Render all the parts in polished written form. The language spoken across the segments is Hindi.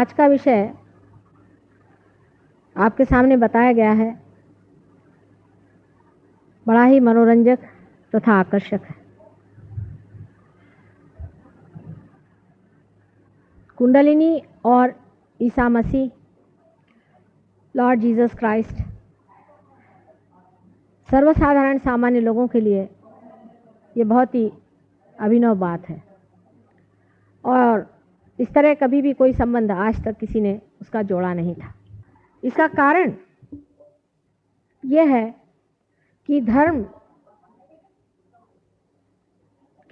आज का विषय आपके सामने बताया गया है, बड़ा ही मनोरंजक तथा आकर्षक है। कुंडलिनी और Isa Masih, Lord Jesus Christ, सर्वसाधारण सामान्य लोगों के लिए ये बहुत ही अभिनव बात है और इस तरह कभी भी कोई संबंध आज तक किसी ने उसका जोड़ा नहीं था। इसका कारण यह है कि धर्म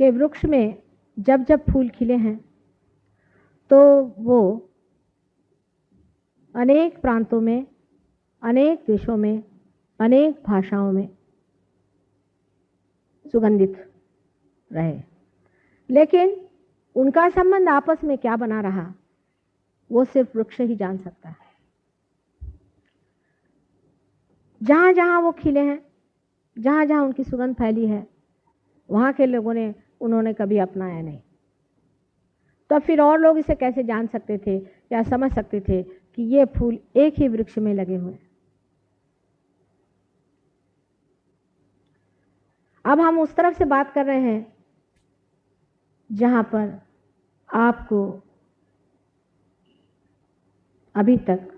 के वृक्ष में जब जब फूल खिले हैं तो वो अनेक प्रांतों में, अनेक देशों में, अनेक भाषाओं में सुगंधित रहे, लेकिन उनका संबंध आपस में क्या बना रहा वो सिर्फ वृक्ष ही जान सकता है। जहाँ जहाँ वो खिले हैं, जहाँ जहाँ उनकी सुगंध फैली है, वहाँ के लोगों ने उन्होंने कभी अपनाया नहीं। तो फिर और लोग इसे कैसे जान सकते थे या समझ सकते थे कि ये फूल एक ही वृक्ष में लगे हुए हैं। अब हम उस तरफ से बात कर रहे हैं जहाँ पर आपको अभी तक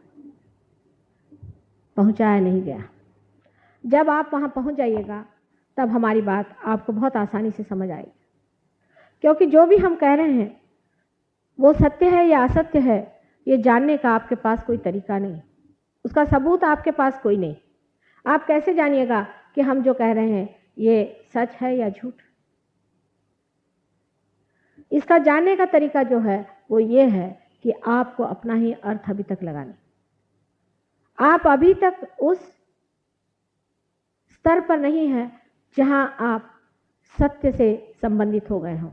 पहुंचाया नहीं गया। जब आप वहां पहुंच जाइएगा तब हमारी बात आपको बहुत आसानी से समझ आएगी, क्योंकि जो भी हम कह रहे हैं वो सत्य है या असत्य है ये जानने का आपके पास कोई तरीका नहीं, उसका सबूत आपके पास कोई नहीं। आप कैसे जानिएगा कि हम जो कह रहे हैं ये सच है या झूठ? इसका जानने का तरीका जो है वो ये है कि आपको अपना ही अर्थ अभी तक लगाना। आप अभी तक उस स्तर पर नहीं हैं जहां आप सत्य से संबंधित हो गए हों।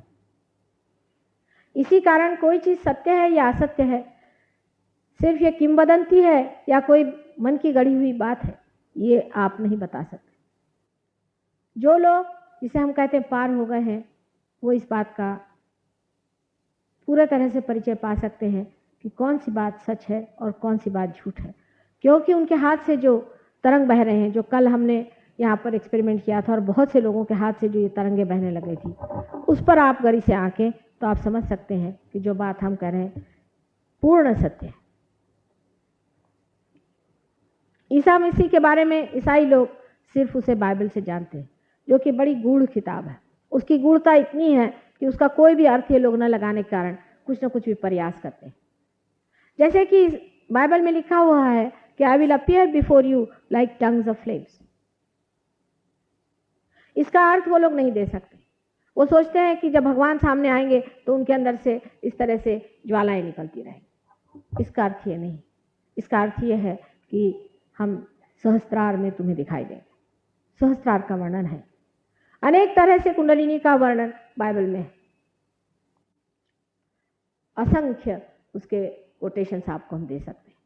इसी कारण कोई चीज सत्य है या असत्य है, सिर्फ ये किंवदंती है या कोई मन की गढ़ी हुई बात है, ये आप नहीं बता सकते। जो लोग जिसे हम कहते हैं पार हो गए हैं, वो इस बात का पूरे तरह से परिचय पा सकते हैं कि कौन सी बात सच है और कौन सी बात झूठ है, क्योंकि उनके हाथ से जो तरंग बह रहे हैं, जो कल हमने यहाँ पर एक्सपेरिमेंट किया था और बहुत से लोगों के हाथ से जो ये तरंगे बहने लगी थी, उस पर आप गरी से आंकें तो आप समझ सकते हैं कि जो बात हम कह रहे हैं पूर्ण सत्य है। ईसा मसीह के बारे में ईसाई लोग सिर्फ उसे बाइबल से जानते हैं, जो कि बड़ी गूढ़ किताब है। उसकी गूढ़ता इतनी है कि उसका कोई भी अर्थ ये लोग न लगाने के कारण कुछ न कुछ भी प्रयास करते हैं। जैसे कि बाइबल में लिखा हुआ है कि I will appear before you like tongues of flames. इसका अर्थ वो लोग नहीं दे सकते। वो सोचते हैं कि जब भगवान सामने आएंगे तो उनके अंदर से इस तरह से ज्वालाएं निकलती रहेंगी। इसका अर्थ ये नहीं। इसका अर्थ ये है कि हम सहस्त्रार में तुम्हें दिखाई देंगे। सहस्त्रार का वर्णन है, अनेक तरह से कुंडलिनी का वर्णन बाइबल में है, असंख्य उसके कोटेशंस आपको हम दे सकते हैं।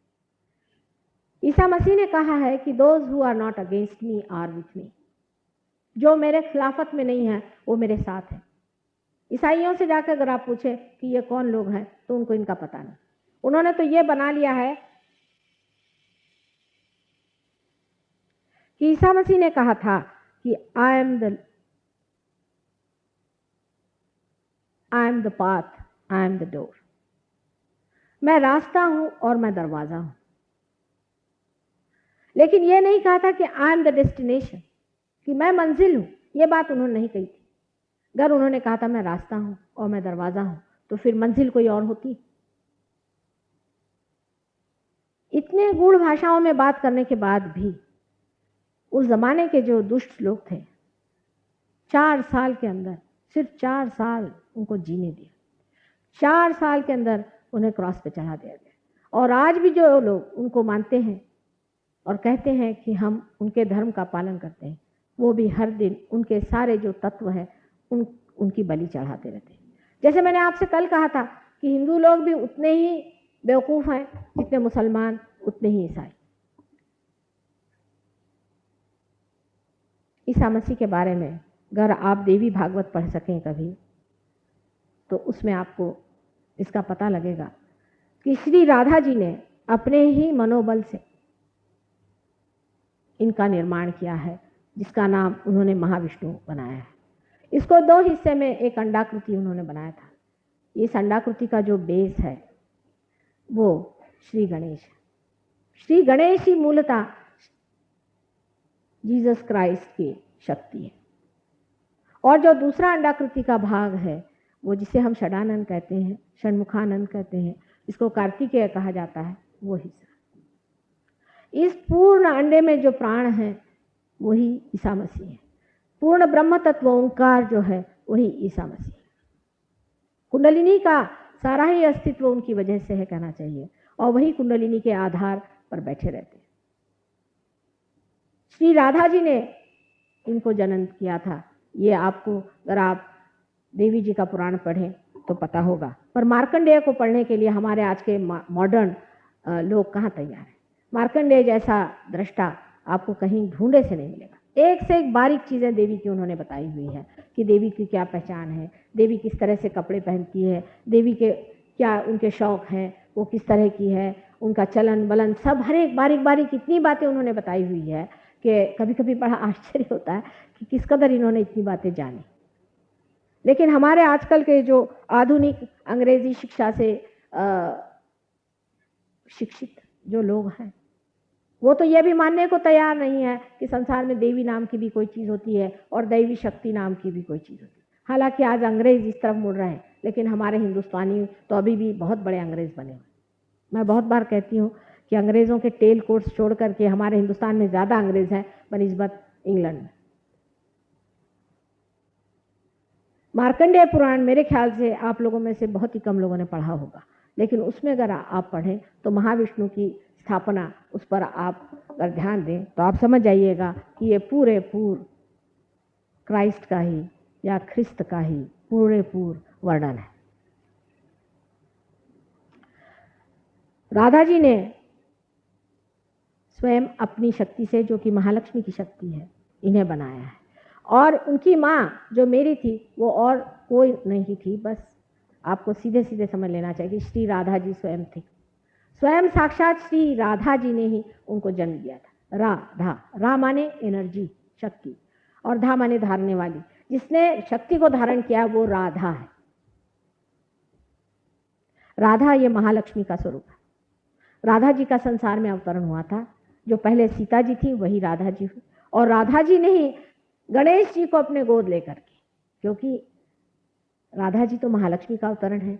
ईसा मसीह ने कहा है कि those who are not against me are with me. जो मेरे खिलाफत में नहीं है वो मेरे साथ है। ईसाइयों से जाकर अगर आप पूछे कि ये कौन लोग हैं तो उनको इनका पता नहीं। उन्होंने तो ये बना लिया है कि ईसा मसीह ने कहा था कि I am the path, I am the door. मैं रास्ता हूं और मैं दरवाजा हूं। लेकिन यह नहीं कहा था कि आई एम द डेस्टिनेशन, कि मैं मंजिल हूं। यह बात उन्होंने नहीं कही थी। अगर उन्होंने कहा था मैं रास्ता हूं और मैं दरवाजा हूं तो फिर मंजिल कोई और होती। इतने गूढ़ भाषाओं में बात करने के बाद भी उस जमाने के जो दुष्ट लोग थे, 4 साल के अंदर, सिर्फ 4 साल उनको जीने दिए, 4 साल के अंदर उन्हें क्रॉस पे चढ़ा दिया गया। और आज भी जो लोग उनको मानते हैं और कहते हैं कि हम उनके धर्म का पालन करते हैं, वो भी हर दिन उनके सारे जो तत्व हैं उनकी बलि चढ़ाते रहते हैं। जैसे मैंने आपसे कल कहा था कि हिंदू लोग भी उतने ही बेवकूफ़ हैं जितने मुसलमान, उतने ही ईसाई। ईसा मसीह के बारे में अगर आप देवी भागवत पढ़ सकें कभी, तो उसमें आपको इसका पता लगेगा कि श्री राधा जी ने अपने ही मनोबल से इनका निर्माण किया है, जिसका नाम उन्होंने महाविष्णु बनाया है। इसको 2 हिस्से में एक अंडाकृति उन्होंने बनाया था। इस अंडाकृति का जो बेस है वो श्री गणेश है। श्री गणेश ही मूलतः जीसस क्राइस्ट की शक्ति है। और जो दूसरा अंडाकृति का भाग है वो जिसे हम षडानंद कहते हैं, षण्मुखानंद कहते हैं, इसको कार्तिकेय कहा जाता है, वो हिस्सा। इस पूर्ण अंडे में जो प्राण है वही ईसा मसीह है। पूर्ण ब्रह्म तत्व ओंकार जो है वही ईसा मसीह है। कुंडलिनी का सारा ही अस्तित्व उनकी वजह से है कहना चाहिए, और वही कुंडलिनी के आधार पर बैठे रहते हैं। श्री राधा जी ने इनको जन्म किया था। ये आपको अगर आप देवी जी का पुराण पढ़ें तो पता होगा, पर मार्कंडेय को पढ़ने के लिए हमारे आज के मॉडर्न लोग कहाँ तैयार हैं। मार्कंडेय जैसा दृष्टा आपको कहीं ढूंढे से नहीं मिलेगा। एक से एक बारीक चीज़ें देवी की उन्होंने बताई हुई है कि देवी की क्या पहचान है, देवी किस तरह से कपड़े पहनती है, देवी के क्या उनके शौक हैं, वो किस तरह की है, उनका चलन बलन सब हर एक बारीक बारीक इतनी बातें उन्होंने बताई हुई है कि कभी कभी बड़ा आश्चर्य होता है कि किस कदर इन्होंने इतनी बातें जानी। लेकिन हमारे आजकल के जो आधुनिक अंग्रेजी शिक्षा से शिक्षित जो लोग हैं वो तो ये भी मानने को तैयार नहीं है कि संसार में देवी नाम की भी कोई चीज़ होती है और दैवी शक्ति नाम की भी कोई चीज़ होती है। हालांकि आज अंग्रेज इस तरफ मुड़ रहे हैं, लेकिन हमारे हिंदुस्तानी तो अभी भी बहुत बड़े अंग्रेज बने हुए। मैं बहुत बार कहती हूँ कि अंग्रेज़ों के टेल कोर्स छोड़ करके हमारे हिंदुस्तान में ज़्यादा अंग्रेज हैं बनिस्बत इंग्लैंड में। मार्कंडेय पुराण मेरे ख्याल से आप लोगों में से बहुत ही कम लोगों ने पढ़ा होगा, लेकिन उसमें अगर आप पढ़ें तो महाविष्णु की स्थापना उस पर आप अगर ध्यान दें तो आप समझ जाइएगा कि ये पूरे क्राइस्ट का ही या ख्रिस्त का ही पूरे वर्णन है। राधा जी ने स्वयं अपनी शक्ति से, जो कि महालक्ष्मी की शक्ति है, इन्हें बनाया है। और उनकी माँ जो मेरी थी वो और कोई नहीं थी, बस आपको सीधे सीधे समझ लेना चाहिए कि श्री राधा जी स्वयं थी। स्वयं साक्षात श्री राधा जी ने ही उनको जन्म दिया था। रा माने एनर्जी, शक्ति, और धा माने धारने वाली। जिसने शक्ति को धारण किया वो राधा है। राधा ये महालक्ष्मी का स्वरूप है। राधा जी का संसार में अवतरण हुआ था। जो पहले सीता जी थी वही राधा जी हुई, और राधा जी ने ही गणेश जी को अपने गोद लेकर के, क्योंकि राधा जी तो महालक्ष्मी का अवतरण है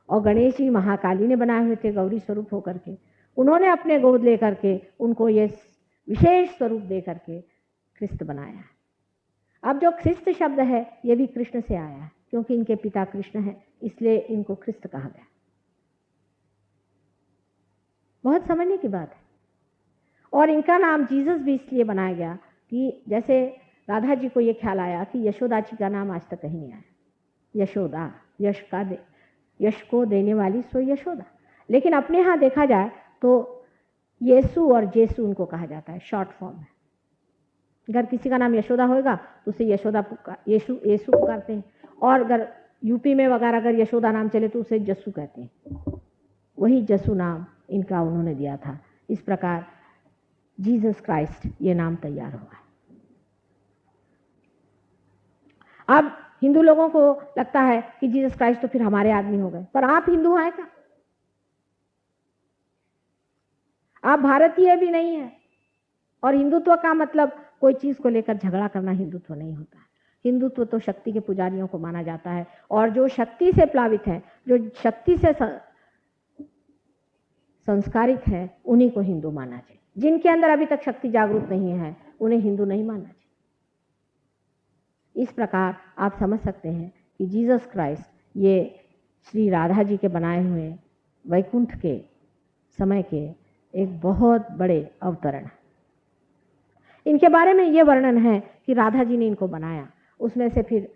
और गणेश जी महाकाली ने बनाए हुए थे गौरी स्वरूप होकर के। उन्होंने अपने गोद लेकर के उनको ये विशेष स्वरूप दे करके ख्रिस्त बनाया। अब जो ख्रिस्त शब्द है ये भी कृष्ण से आया है, क्योंकि इनके पिता कृष्ण हैं, इसलिए इनको ख्रिस्त कहा गया। बहुत समझने की बात है। और इनका नाम जीसस भी इसलिए बनाया गया कि जैसे राधा जी को ये ख्याल आया कि यशोदा जी का नाम आज तक कहीं नहीं आया। यशोदा, यश को देने वाली सो यशोदा। लेकिन अपने यहाँ देखा जाए तो येसु और जेसु उनको कहा जाता है, शॉर्ट फॉर्म है। अगर किसी का नाम यशोदा होगा तो उसे यशोदा येसु पुकारते हैं, और अगर यूपी में वगैरह अगर यशोदा नाम चले तो उसे जस्सू कहते हैं। वही जस्सू नाम इनका उन्होंने दिया था। इस प्रकार जीसस क्राइस्ट ये नाम तैयार हुआ है। अब हिंदू लोगों को लगता है कि जीसस क्राइस्ट तो फिर हमारे आदमी हो गए, पर आप हिंदू हैं क्या? आप भारतीय भी नहीं है। और हिंदुत्व का मतलब कोई चीज को लेकर झगड़ा करना हिंदुत्व नहीं होता है। हिंदुत्व तो शक्ति के पुजारियों को माना जाता है, और जो शक्ति से प्लावित है, जो शक्ति से संस्कारित है, उन्हीं को हिंदू माना चाहिए। जिनके अंदर अभी तक शक्ति जागरूक नहीं है उन्हें हिंदू नहीं मानना चाहिए। इस प्रकार आप समझ सकते हैं कि जीसस क्राइस्ट ये श्री राधा जी के बनाए हुए वैकुंठ के समय के एक बहुत बड़े अवतरण है। इनके बारे में ये वर्णन है कि राधा जी ने इनको बनाया, उसमें से फिर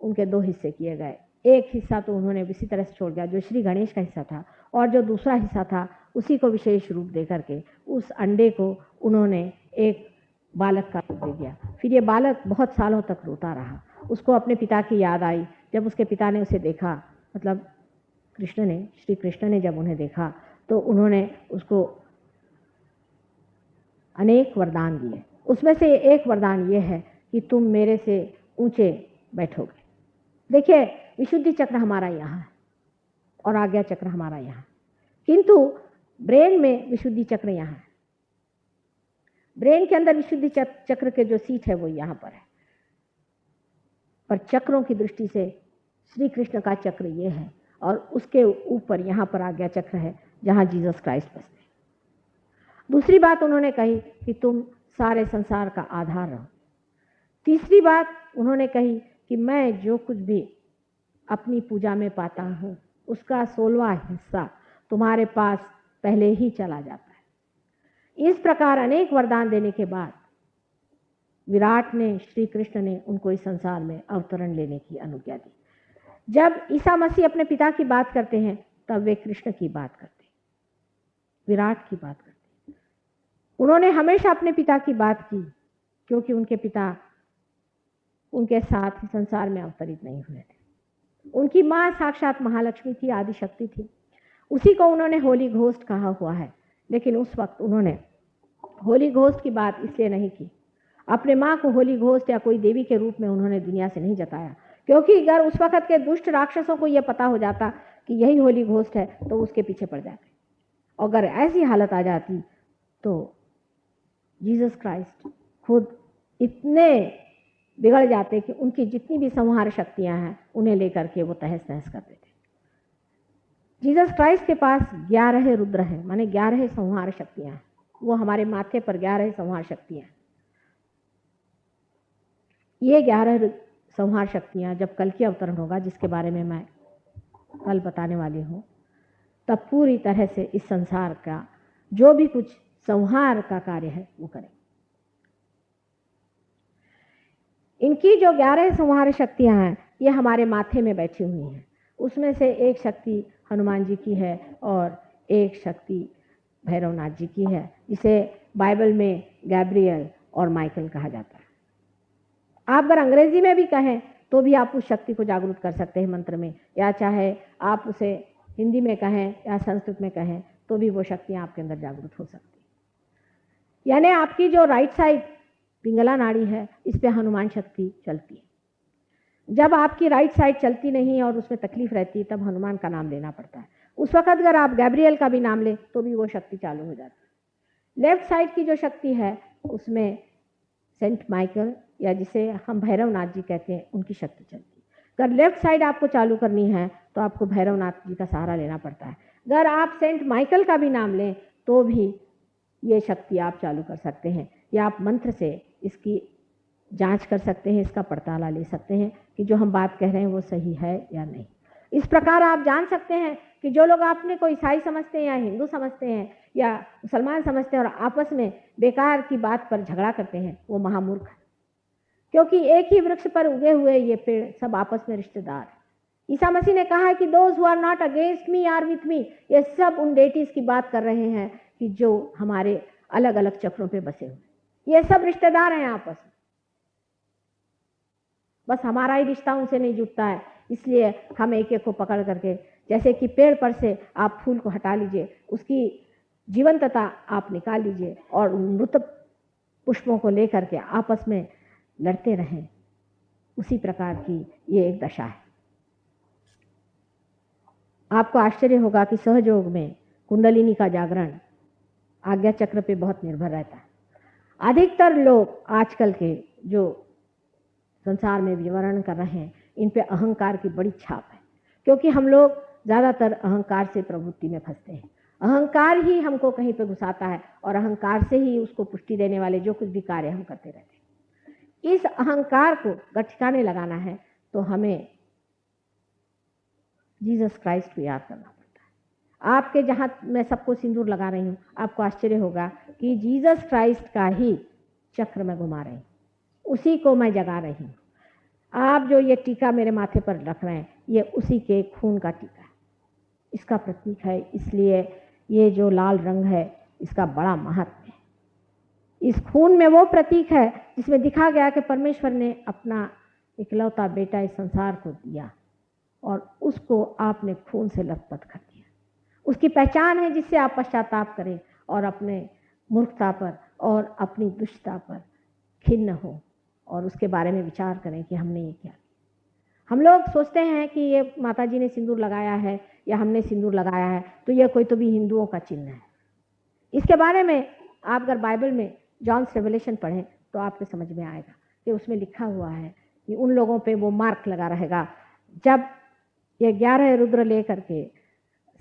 उनके 2 हिस्से किए गए। एक हिस्सा तो उन्होंने इसी तरह से छोड़ दिया जो श्री गणेश का हिस्सा था, और जो दूसरा हिस्सा था उसी को विशेष रूप दे करके उस अंडे को उन्होंने एक बालक का रूप दे दिया। फिर ये बालक बहुत सालों तक रोता रहा। उसको अपने पिता की याद आई। जब उसके पिता ने उसे देखा, मतलब श्री कृष्ण ने जब उन्हें देखा तो उन्होंने उसको अनेक वरदान दिए। उसमें से एक वरदान ये है कि तुम मेरे से ऊंचे बैठोगे। देखिए, विशुद्धि चक्र हमारा यहाँ है और आज्ञा चक्र हमारा यहाँ, किंतु ब्रेन में विशुद्धि चक्र यहाँ है। ब्रेन के अंदर विशुद्धि चक्र के जो सीट है वो यहाँ पर है, पर चक्रों की दृष्टि से श्री कृष्ण का चक्र ये है और उसके ऊपर यहाँ पर आज्ञा चक्र है जहाँ जीसस क्राइस्ट बसते हैं। दूसरी बात उन्होंने कही कि तुम सारे संसार का आधार रहो। तीसरी बात उन्होंने कही कि मैं जो कुछ भी अपनी पूजा में पाता हूँ उसका 16वां हिस्सा तुम्हारे पास पहले ही चला जाता है। इस प्रकार अनेक वरदान देने के बाद विराट ने, श्री कृष्ण ने उनको इस संसार में अवतरण लेने की अनुज्ञा दी। जब ईसा मसीह अपने पिता की बात करते हैं तब वे कृष्ण की बात करते हैं, विराट की बात करते हैं। उन्होंने हमेशा अपने पिता की बात की क्योंकि उनके पिता उनके साथ संसार में अवतरित नहीं हुए थे। उनकी माँ साक्षात महालक्ष्मी थी, आदिशक्ति थी। उसी को उन्होंने होली घोस्ट कहा हुआ है, लेकिन उस वक्त उन्होंने होली घोस्ट की बात इसलिए नहीं की, अपने माँ को होली घोस्ट या कोई देवी के रूप में उन्होंने दुनिया से नहीं जताया, क्योंकि अगर उस वक्त के दुष्ट राक्षसों को यह पता हो जाता कि यही होली घोस्ट है तो उसके पीछे पड़ जाते। अगर ऐसी हालत आ जाती तो जीसस क्राइस्ट खुद इतने बिगड़ जाते कि उनकी जितनी भी संहार शक्तियां हैं उन्हें लेकर के वो तहस नहस कर देते। जीसस क्राइस्ट के पास 11 रुद्र हैं, माने 11 संहार शक्तियां हैं। वो हमारे माथे पर 11 संहार शक्तियां हैं। ये 11 संहार शक्तियां जब कल की अवतरण होगा, जिसके बारे में मैं कल बताने वाली हूँ, तब पूरी तरह से इस संसार का जो भी कुछ संहार का कार्य है वो करें। इनकी जो 11 संहार शक्तियां हैं ये हमारे माथे में बैठी हुई हैं। उसमें से एक शक्ति हनुमान जी की है और एक शक्ति भैरवनाथ जी की है, जिसे बाइबल में गैब्रियल और माइकल कहा जाता है। आप अगर अंग्रेजी में भी कहें तो भी आप उस शक्ति को जागरूक कर सकते हैं मंत्र में, या चाहे आप उसे हिंदी में कहें या संस्कृत में कहें तो भी वो शक्तियाँ आपके अंदर जागरूक हो सकती है। यानी आपकी जो राइट साइड पिंगला नाड़ी है इस पे हनुमान शक्ति चलती है। जब आपकी राइट साइड चलती नहीं और उसमें तकलीफ रहती तब हनुमान का नाम लेना पड़ता है। उस वक्त अगर आप गैब्रियल का भी नाम लें तो भी वो शक्ति चालू हो जाती है। लेफ्ट साइड की जो शक्ति है उसमें सेंट माइकल या जिसे हम भैरवनाथ जी कहते हैं उनकी शक्ति चलती है। अगर लेफ्ट साइड आपको चालू करनी है तो आपको भैरवनाथ जी का सहारा लेना पड़ता है। अगर आप सेंट माइकल का भी नाम लें तो भी ये शक्ति आप चालू कर सकते हैं, या आप मंत्र से इसकी जांच कर सकते हैं, इसका पड़ताला ले सकते हैं कि जो हम बात कह रहे हैं वो सही है या नहीं। इस प्रकार आप जान सकते हैं कि जो लोग अपने को ईसाई समझते हैं या हिंदू समझते हैं या मुसलमान समझते हैं और आपस में बेकार की बात पर झगड़ा करते हैं वो महामूर्ख है, क्योंकि एक ही वृक्ष पर उगे हुए ये पेड़ सब आपस में रिश्तेदार हैं। ईसा मसीह ने कहा है कि those who are not against me are with me. ये सब उन डेटीज की बात कर रहे हैं कि जो हमारे अलग अलग चक्रों पे बसे हुए, ये सब रिश्तेदार हैं आपस में, बस हमारा ही रिश्ता उनसे नहीं जुटता है। इसलिए हम एक एक को पकड़ करके, जैसे कि पेड़ पर से आप फूल को हटा लीजिए, उसकी जीवंतता आप निकाल लीजिए और मृत पुष्पों को लेकर के आपस में लड़ते रहें, उसी प्रकार की ये एक दशा है। आपको आश्चर्य होगा कि सहयोग में कुंडलिनी का जागरण आज्ञा चक्र पे बहुत निर्भर रहता है। अधिकतर लोग आजकल के जो संसार में विवरण कर रहे हैं इन पे अहंकार की बड़ी छाप है, क्योंकि हम लोग ज़्यादातर अहंकार से प्रवृत्ति में फंसते हैं। अहंकार ही हमको कहीं पे घुसाता है और अहंकार से ही उसको पुष्टि देने वाले जो कुछ भी कार्य हम करते रहते हैं। इस अहंकार को ठिकाने लगाना है तो हमें जीसस क्राइस्ट को याद करना पड़ता है। आपके जहाँ मैं सबको सिंदूर लगा रही हूँ, आपको आश्चर्य होगा कि जीसस क्राइस्ट का ही चक्र में घुमा रही हूँ, उसी को मैं जगा रही हूँ। आप जो ये टीका मेरे माथे पर रख रहे हैं ये उसी के खून का टीका है, इसका प्रतीक है। इसलिए ये जो लाल रंग है इसका बड़ा महत्व है। इस खून में वो प्रतीक है जिसमें दिखा गया कि परमेश्वर ने अपना इकलौता बेटा इस संसार को दिया और उसको आपने खून से लथपथ कर दिया। उसकी पहचान है जिससे आप पश्चाताप करें और अपने मूर्खता पर और अपनी दुष्टता पर खिन्न हो और उसके बारे में विचार करें कि हमने ये क्या। हम लोग सोचते हैं कि ये माता जी ने सिंदूर लगाया है या हमने सिंदूर लगाया है तो ये कोई तो भी हिंदुओं का चिन्ह है। इसके बारे में आप अगर बाइबल में जॉन्स रेवलेशन पढ़ें तो आपको समझ में आएगा कि उसमें लिखा हुआ है कि उन लोगों पे वो मार्क लगा रहेगा जब ये 11 रुद्र लेकर के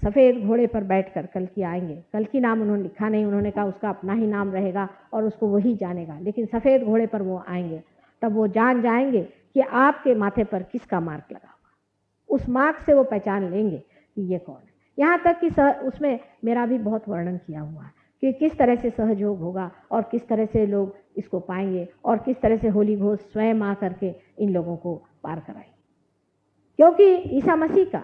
सफ़ेद घोड़े पर बैठकर कल्कि आएंगे। कल्कि नाम उन्होंने लिखा नहीं, उन्होंने कहा उसका अपना ही नाम रहेगा और उसको वही जानेगा, लेकिन सफ़ेद घोड़े पर वो आएंगे तब वो जान जाएंगे कि आपके माथे पर किसका मार्क लगा हुआ। उस मार्क से वो पहचान लेंगे कि ये कौन है। यहाँ तक कि उसमें मेरा भी बहुत वर्णन किया हुआ है कि किस तरह से सहयोग होगा और किस तरह से लोग इसको पाएंगे और किस तरह से होली घोष स्वयं आ करके इन लोगों को पार कराएंगे, क्योंकि ईसा मसीह का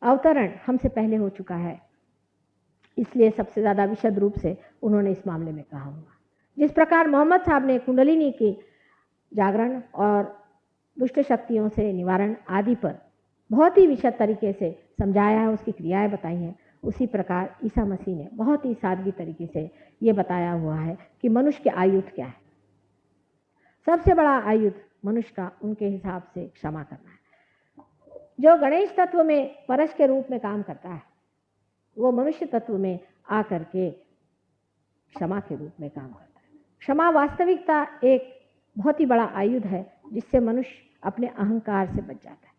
अवतरण हमसे पहले हो चुका है। इसलिए सबसे ज़्यादा विशद रूप से उन्होंने इस मामले में कहा हुआ। जिस प्रकार मोहम्मद साहब ने कुंडलिनी की जागरण और दुष्ट शक्तियों से निवारण आदि पर बहुत ही विशद तरीके से समझाया है, उसकी क्रियाएं बताई हैं, उसी प्रकार ईसा मसीह ने बहुत ही सादगी तरीके से ये बताया हुआ है कि मनुष्य के आयुध क्या है। सबसे बड़ा आयुध मनुष्य का उनके हिसाब से क्षमा करना है। जो गणेश तत्व में परश के रूप में काम करता है वो मनुष्य तत्व में आकर के क्षमा के रूप में काम करता है। क्षमा वास्तविकता एक बहुत ही बड़ा आयुध है जिससे मनुष्य अपने अहंकार से बच जाता है।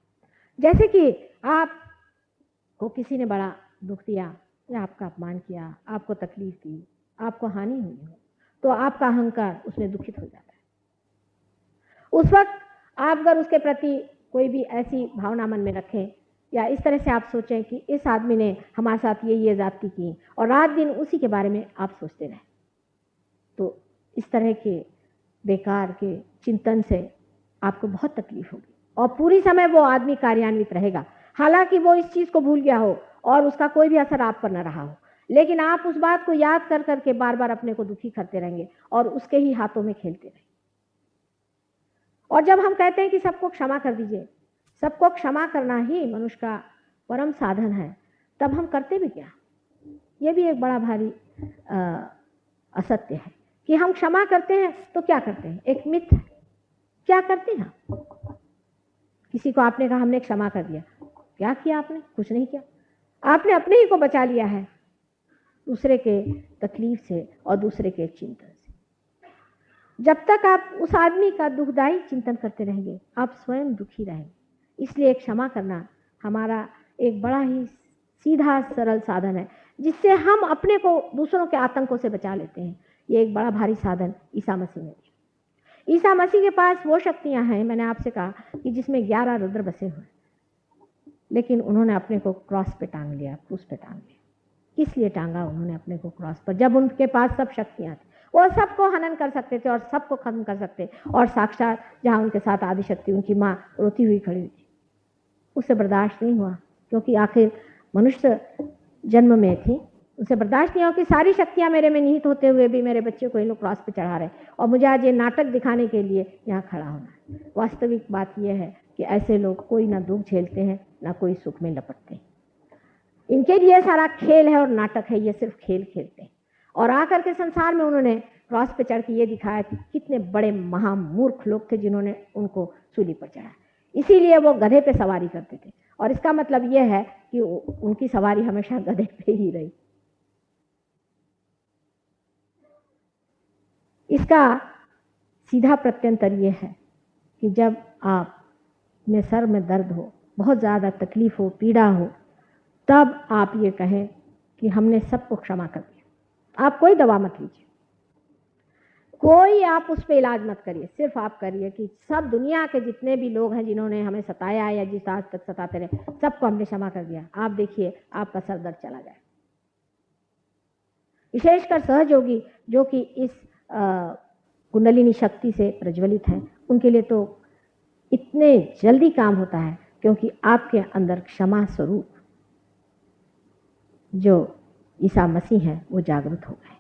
जैसे कि आपको किसी ने बड़ा दुख दिया या आपका अपमान किया, आपको तकलीफ दी, आपको हानि हुई हो, तो आपका अहंकार उसमें दुखित हो जाता है। उस वक्त आप अगर उसके प्रति कोई भी ऐसी भावना मन में रखें या इस तरह से आप सोचें कि इस आदमी ने हमारे साथ ये ज्यादती की और रात दिन उसी के बारे में आप सोचते रहें, तो इस तरह के बेकार के चिंतन से आपको बहुत तकलीफ होगी और पूरी समय वो आदमी कार्यान्वित रहेगा। हालांकि वो इस चीज़ को भूल गया हो और उसका कोई भी असर आप पर न रहा हो, लेकिन आप उस बात को याद कर करके बार बार अपने को दुखी करते रहेंगे और उसके ही हाथों में खेलते रहेंगे। और जब हम कहते हैं कि सबको क्षमा कर दीजिए, सबको क्षमा करना ही मनुष्य का परम साधन है, तब हम करते भी क्या? ये भी एक बड़ा भारी असत्य है कि हम क्षमा करते हैं तो क्या करते हैं, एक मिथ है। क्या करते हैं? किसी को आपने कहा हमने क्षमा कर दिया, क्या किया आपने? कुछ नहीं किया, आपने अपने ही को बचा लिया है दूसरे के तकलीफ से और दूसरे के चिंतन से। जब तक आप उस आदमी का दुखदायी चिंतन करते रहेंगे आप स्वयं दुखी रहेंगे। इसलिए क्षमा करना हमारा एक बड़ा ही सीधा सरल साधन है जिससे हम अपने को दूसरों के आतंकों से बचा लेते हैं। ये एक बड़ा भारी साधन ईसा मसीह ने दिया। ईसा मसीह के पास वो शक्तियां हैं, मैंने आपसे कहा कि जिसमें 11 रुद्र बसे हुए, लेकिन उन्होंने अपने को क्रॉस पे टांग लिया, क्रूस पे टांग लिया। किस लिए टांगा उन्होंने अपने को क्रॉस पर? जब उनके पास सब शक्तियां थी, वो सबको हनन कर सकते थे और सबको खत्म कर सकते, और साक्षात जहाँ उनके साथ आदिशक्ति उनकी माँ रोती हुई खड़ी हुई थी, उससे बर्दाश्त नहीं हुआ, क्योंकि आखिर मनुष्य जन्म में थी, उसे बर्दाश्त नहीं हुआ कि सारी शक्तियाँ मेरे में निहित होते हुए भी मेरे बच्चे को इन लोग क्रॉस पे चढ़ा रहे और मुझे आज ये नाटक दिखाने के लिए यहाँ खड़ा होना है। वास्तविक बात यह है कि ऐसे लोग कोई ना दुख झेलते हैं ना कोई सुख में लपटते हैं। इनके लिए सारा खेल है और नाटक है, ये सिर्फ खेल खेलते हैं। और आकर के संसार में उन्होंने क्रॉस पे चढ़ के ये दिखाया कि कितने बड़े महामूर्ख लोग थे जिन्होंने उनको सूली पर चढ़ाया। इसीलिए वो गधे पे सवारी करते थे, और इसका मतलब यह है कि उनकी सवारी हमेशा गधे पे ही रही। इसका सीधा प्रत्यंतर यह है कि जब आप में सर में दर्द हो, बहुत ज़्यादा तकलीफ हो, पीड़ा हो, तब आप ये कहें कि हमने सबको क्षमा कर दिया। आप कोई दवा मत लीजिए, कोई आप उस पर इलाज मत करिए, सिर्फ आप करिए कि सब दुनिया के जितने भी लोग हैं जिन्होंने हमें सताया या जिस आज तक सताते रहे, सबको हमने क्षमा कर दिया। आप देखिए आपका सर दर्द चला जाए। विशेषकर सहयोगी जो कि इस कुंडलिनी शक्ति से प्रज्वलित हैं, उनके लिए तो इतने जल्दी काम होता है, क्योंकि आपके अंदर क्षमा स्वरूप जो ईसा मसीह है वो जागृत हो गए।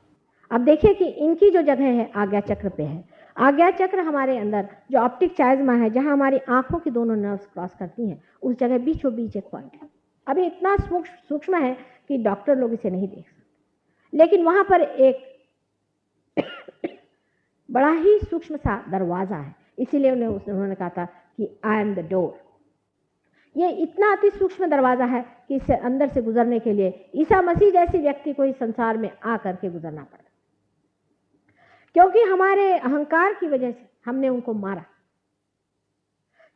अब देखिए कि इनकी जो जगह है आज्ञा चक्र पे है, आज्ञा चक्र हमारे अंदर जो ऑप्टिक चाइज्मा है, जहाँ हमारी आंखों की दोनों नर्व्स क्रॉस करती हैं, उस जगह बीचों बीच एक पॉइंट है। अभी इतना सूक्ष्म है कि डॉक्टर लोग इसे नहीं देख सकते, लेकिन वहां पर एक बड़ा ही सूक्ष्म सा दरवाजा है, इसीलिए उन्होंने कहा था कि आई एम द डोर। ये इतना अति सूक्ष्म दरवाजा है कि इससे अंदर से गुजरने के लिए ईसा मसीह जैसे व्यक्ति को इस संसार में आकर के गुजरना पड़ा, क्योंकि हमारे अहंकार की वजह से हमने उनको मारा,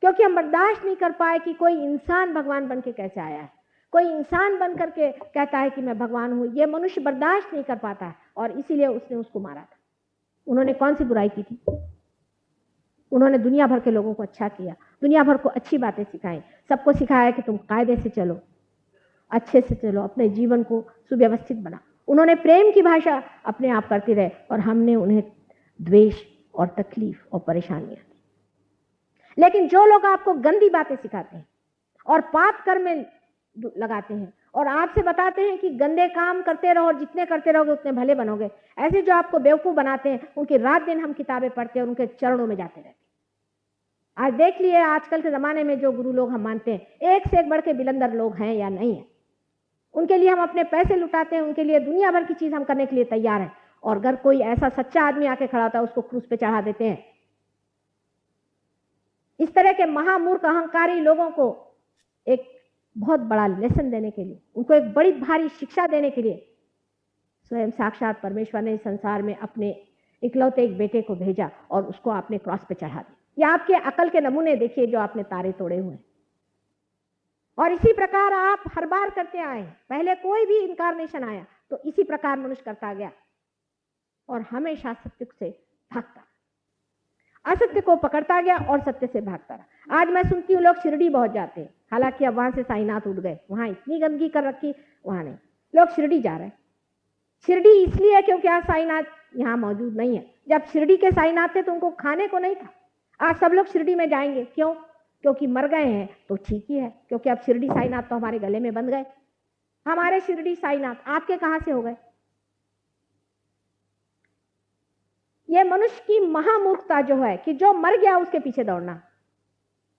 क्योंकि हम बर्दाश्त नहीं कर पाए कि कोई इंसान भगवान बन के कैसे आया है, कोई इंसान बन करके कहता है कि मैं भगवान हूं। ये मनुष्य बर्दाश्त नहीं कर पाता है और इसीलिए उसने उसको मारा था। उन्होंने कौन सी बुराई की थी? उन्होंने दुनिया भर के लोगों को अच्छा किया, दुनिया भर को अच्छी बातें सिखाई, सबको सिखाया कि तुम कायदे से चलो, अच्छे से चलो, अपने जीवन को सुव्यवस्थित बना। उन्होंने प्रेम की भाषा अपने आप करते रहे और हमने उन्हें द्वेष और तकलीफ और परेशानियां दी। लेकिन जो लोग आपको गंदी बातें सिखाते हैं और पाप कर्म में लगाते हैं और आपसे बताते हैं कि गंदे काम करते रहो और जितने करते रहोगे उतने भले बनोगे, ऐसे जो आपको बेवकूफ बनाते हैं, उनकी रात दिन हम किताबें पढ़ते हैं और उनके चरणों में जाते रहते हैं। आज देख लिए आजकल के जमाने में जो गुरु लोग हम मानते हैं, एक से एक बढ़ के बिलंदर लोग हैं या नहीं है। उनके लिए हम अपने पैसे लुटाते हैं, उनके लिए दुनिया भर की चीज हम करने के लिए तैयार हैं, और अगर कोई ऐसा सच्चा आदमी आके खड़ा होता है उसको क्रूस पे चढ़ा देते हैं। इस तरह के महामूर्ख अहंकारी लोगों को एक बहुत बड़ा लेसन देने के लिए, उनको एक बड़ी भारी शिक्षा देने के लिए स्वयं साक्षात परमेश्वर ने इस संसार में अपने इकलौते एक बेटे को भेजा और उसको आपने क्रॉस पे चढ़ा दिया। या आपके अकल के नमूने देखिए जो आपने तारे तोड़े हुए हैं, और इसी प्रकार आप हर बार करते आए। पहले कोई भी इनकारनेशन आया तो इसी प्रकार मनुष्य करता गया और हमेशा सत्य से भागता, असत्य को पकड़ता गया और सत्य से भागता रहा। आज मैं सुनती हूँ लोग शिरडी बहुत जाते हैं, हालांकि अब वहां से साईनाथ उठ गए, वहां इतनी गंदगी कर रखी, वहां नहीं, लोग शिरडी जा रहे हैं। शिरडी इसलिए है क्योंकि आज साईनाथ यहाँ मौजूद नहीं है। जब शिरडी के साईनाथ थे तो उनको खाने को नहीं था। आज सब लोग शिरडी में जाएंगे, क्यों? क्योंकि मर गए हैं तो ठीक ही है, क्योंकि अब शिरडी साईनाथ तो हमारे गले में बंध गए। हमारे शिरडी साईनाथ आपके कहां से हो गए? यह मनुष्य की महामूर्खता जो है कि जो मर गया उसके पीछे दौड़ना,